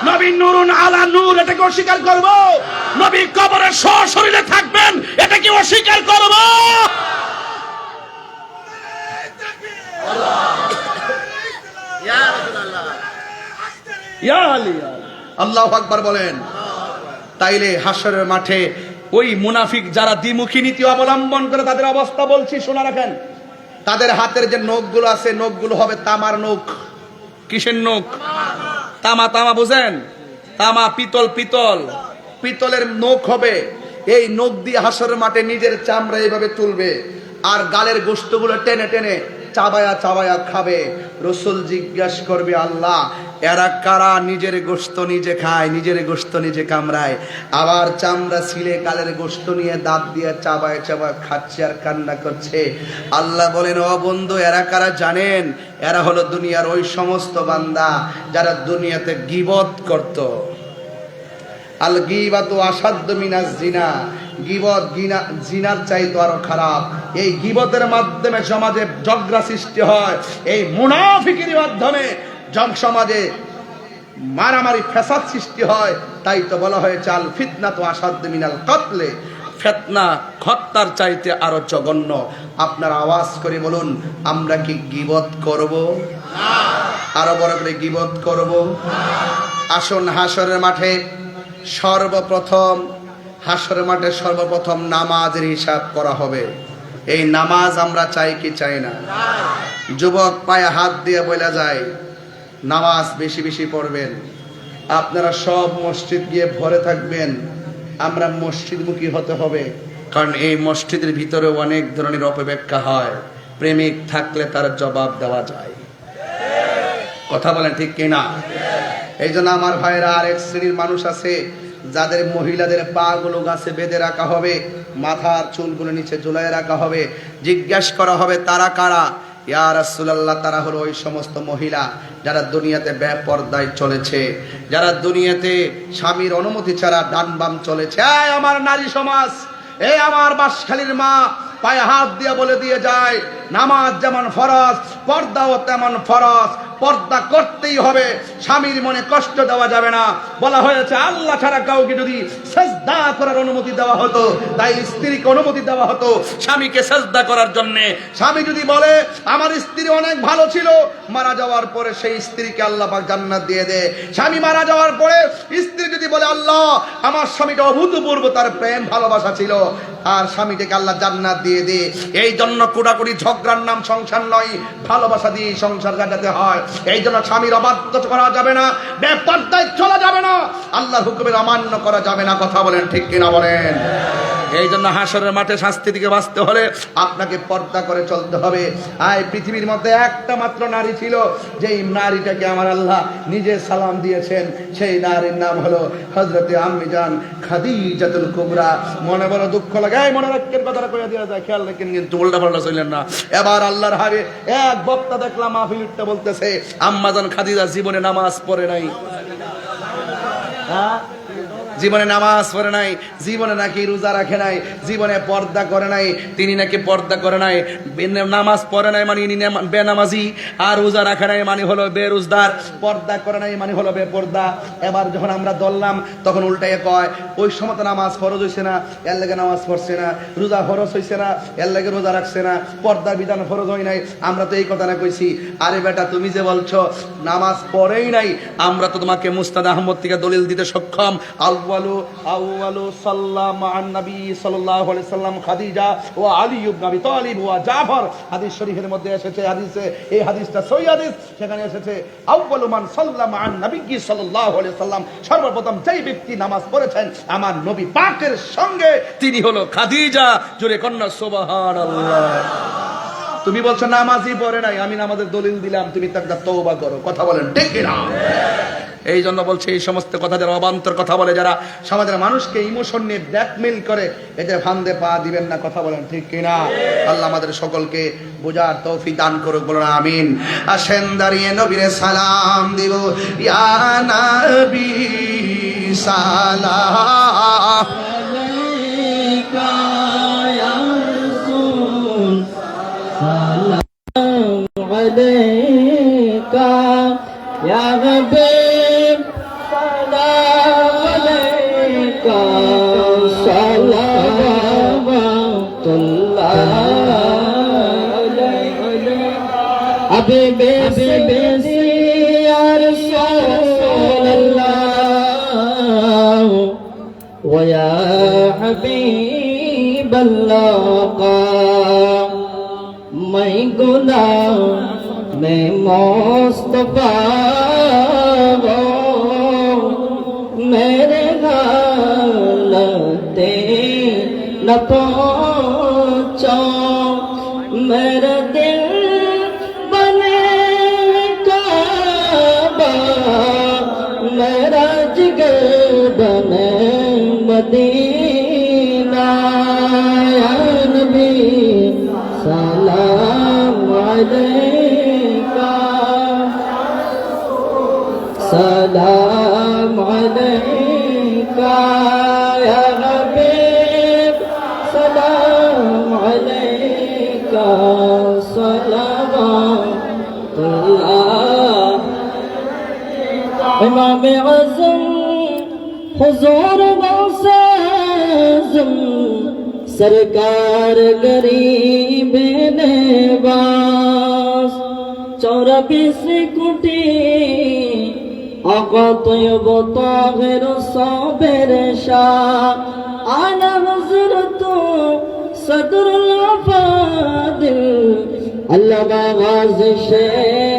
নবী নূরুন আলা নূর এটাকে অস্বীকার করব? নবী কবরে সশরীরে থাকবেন এটা কি অস্বীকার করব? ইয়া আলী আল্লাহু আকবার বলেন। তাইলে হাশরের মাঠে ওই মুনাফিক যারা দ্বিমুখী নীতি অবলম্বন করে তাদের অবস্থা বলছি, শোনা রাখেন। তাদের হাতের যে নখগুলো আছে, নখগুলো হবে তামার নখ। কিসের নখ? তামা। তামা বুঝেন? তামা, পিতল। পিতলের নখ হবে। এই নখ দিয়ে হাশরের মাঠে নিজের চামড়া এইভাবে তুলবে, আর গালের গোশতগুলো টেনে টেনে চাবায়া খাবে। রসুল জিজ্ঞাসা করবে, আল্লাহ এরা কারা নিজের গোশত নিজে খায়, নিজের গোশত নিজে কামড়ায়, আবার চামড়া ছিলে গালের গোশত নিয়ে দাঁত দিয়ে চাবায় খাচ্ছে আর কান্না করছে। আল্লাহ বলেন, ও বন্ধু এরা কারা জানেন? এরা হলো দুনিয়ার ওই সমস্ত বান্দা যারা দুনিয়াতে গীবত করত। আল গীবাতু আসাদ্দু মিনাজ জিনা, গীবত জিনার চাইতে আরো খারাপ। এই গীবতের মাধ্যমে সমাজে ঝগড়া সৃষ্টি হয়, এই মুনাফিকের মাধ্যমে সমাজে মারামারি ফ্যাসাদ সৃষ্টি হয়। তাই তো বলা হয়েছে আল ফিতনাতু আসাদ্দু মিনাল কতলে, ফিতনা হত্যার চাইতে আরো জঘন্য। আপনারা আওয়াজ করে বলুন, আমরা কি গীবত করব? না। আরো বড় করে গীবত করব? আসুন হাশরের মাঠে সর্বপ্রথম নামাজের হিসাব করা হবে। এই নামাজ আমরা চাই কি চাই না? যুবক পায়ে হাত দিয়ে বলা যায় নামাজ বেশি বেশি পড়বেন। আপনারা সব মসজিদ গিয়ে ভরে থাকবেন। আমরা মসজিদমুখী হতে হবে, কারণ এই মসজিদের ভিতরে অনেক ধরনের অপব্যাখ্যা হয়। প্রেমিক থাকলে তার জবাব দেওয়া যায়। কথা বলেন ঠিক কিনা? এই জন্য আমার ভাইরা, আরেক শ্রেণীর মানুষ আছে যাদের মহিলাদের পা গুলো গাছে বেঁধে রাখা হবে, মাথার চুলগুলো নিচে ঝুলায় রাখা হবে। জিজ্ঞাসা করা হবে তারা কারা? ইয়া রাসূলুল্লাহ, তারা হলো ওই সমস্ত মহিলা যারা দুনিয়াতে বেপরদায় চলেছে, যারা দুনিয়াতে স্বামীর অনুমতি ছাড়া ডান বাম চলেছে। এই আমার নারী সমাজ, এই আমার বাঁশখালীর মা, পায়ে হাত দিয়ে বলে দিয়ে যায়, নামাজ যেমন ফরজ, পর্দাও তেমন ফরজ। পর্দা করতেই হবে, স্বামীর মনে কষ্ট দেওয়া যাবে না। বলা হয়েছে আল্লাহ ছাড়া কাউকে যদি সিজদা করার অনুমতি দেওয়া হতো, তাই স্ত্রীকে অনুমতি দেওয়া হতো স্বামীকে সিজদা করার জন্য। স্বামী যদি বলে আমার স্ত্রী অনেক ভালো ছিল, মারা যাওয়ার পরে সেই স্ত্রীকে আল্লাহ পাক জান্নাত দিয়ে দেয়। স্বামী মারা যাওয়ার পরে স্ত্রী যদি বলে আল্লাহ আমার স্বামীটা অভূতপূর্ব তার প্রেম ভালোবাসা ছিল, আর স্বামীটাকে আল্লাহ জান্নাত দিয়ে দেয়। এই জন্য কোটাকুটি ঝগড়ার নাম সংসার নয়, ভালোবাসা দিয়ে সংসার কাটাতে হয়। এই জন্য স্বামীর অবাধ্য করা যাবে না, বেপরদায় চলা যাবে না, আল্লাহর হুকুমের অমান্য করা যাবে না। কথা বলেন ঠিক কিনা বলেন? এই জন্য হাশরের মাঠে শাস্তি থেকে বাঁচতে হলে আপনাকে পর্দা করে চলতে হবে। আর পৃথিবীর মধ্যে একটা মাত্র নারী ছিল, যেই নারীটাকে আমার আল্লাহ নিজে সালাম দিয়েছেন। সেই নারীর নাম হলো হযরতে আম্মি জান খাদিজাতুল কুবরা। মনে বড় দুঃখ লাগে, মনে রাখেন কথাটা কইয়া দেওয়া যায়, খেয়াল রাখেন কিন্তু উল্টা পাল্টা চলেন না। এবার আল্লাহর হারে এক বক্তা দেখলাম মাহফিল উঠতে বলতেছে আম্মা জান খাদিজা জীবনে নামাজ পড়ে নাই। জীবনে নামাজ পড়ে নাই, জীবনে নাকি রোজা রাখে নাই, জীবনে পর্দা করে নাই। তিনি নাকি পর্দা করে নাই, নামাজ পড়ে নাই মানে বেনামাজি, আর রোজা রাখে নাই মানে হলো বেরোজগার, পর্দা করে নাই মানে হলো বেপর্দা। এবার যখন আমরা দললাম তখন উল্টাই কয় ওই সময় তো নামাজ ফরজ হয়েছে না, এর লাগে নামাজ পড়ছে না, রোজা ফরজ হয়েছে না, এর লাগে রোজা রাখছে না, পর্দার বিধান ফরজ হয় নাই। আমরা তো এই কথা না কইছি। আরে বেটা তুমি যে বলছো নামাজ পড়েই নাই, আমরা তো তোমাকে মুস্তাদ আহমদ থেকে দলিল দিতে সক্ষম। আল্লাহ আউয়ালু সাল্লাম আন নবী সাল্লাল্লাহু আলাইহি সাল্লাম খাদিজা ওয়া আলী ইবনে আবি তালিব ওয়া জাফর। হাদিস শরীফের মধ্যে এসেছে, হাদিসে এই হাদিসটা সহিহ হাদিস, সেখানে এসেছে আউয়ালু মান সাল্লাম আন নবী সাল্লাল্লাহু আলাইহি সাল্লাম, সর্বপ্রথম যেই ব্যক্তি নামাজ পড়েছেন আমার নবী পাকের সঙ্গে তিনি হলো খাদিজা। জোরে কন্যা সুবহানাল্লাহ। তুমি বলছো নামাজই পড়ে নাই, আমি নামাজের দলিল দিলাম, তুমি তাকে তওবা করো। কথা বলেন ঠিক না? এই জন্য বলছে এই সমস্ত কথা যারা অবান্তর কথা বলে, যারা সমাজের মানুষকে ইমোশন নিয়ে ব্ল্যাকমেইল করে, এতে ফান্দে পা দিবেন না। কথা বলেন ঠিক কিনা? আল্লাহ আমাদের সকলকে বোঝার তৌফিক দান করুক, বলুন আমিন। আসেন দাঁড়িয়ে নবীরে সালাম দিব। ইয়া নবী সালাম আলাইকা ইয়া রাসূল সালাম আলাইকা ইয়া হাবিব সালাম আলাইকা সালাওয়াতুল্লাহ আলাইকা হাবিবে হাবিবে ইয়া রাসূলুল্লাহ ওয়া ইয়া হাবিবাল্লাহ मैं गुलाम मैं मुस्तफा वो मेरे हालते न पहुँचो मेरा दिल बने काबा मेरा जिगर बने मदीना या नबी सलाम अलैका सलाम अलैका या हबीब सलाम अलैका सलावतुल्लाह इमाम आज़म हुजूर गौसे आज़म सरकार गरीब नेवास 24 कोटी आका तय्यब ताहिर साबिर शाह आला हज़रत सदरुल अफादिल अल्लामा गाज़ी शेख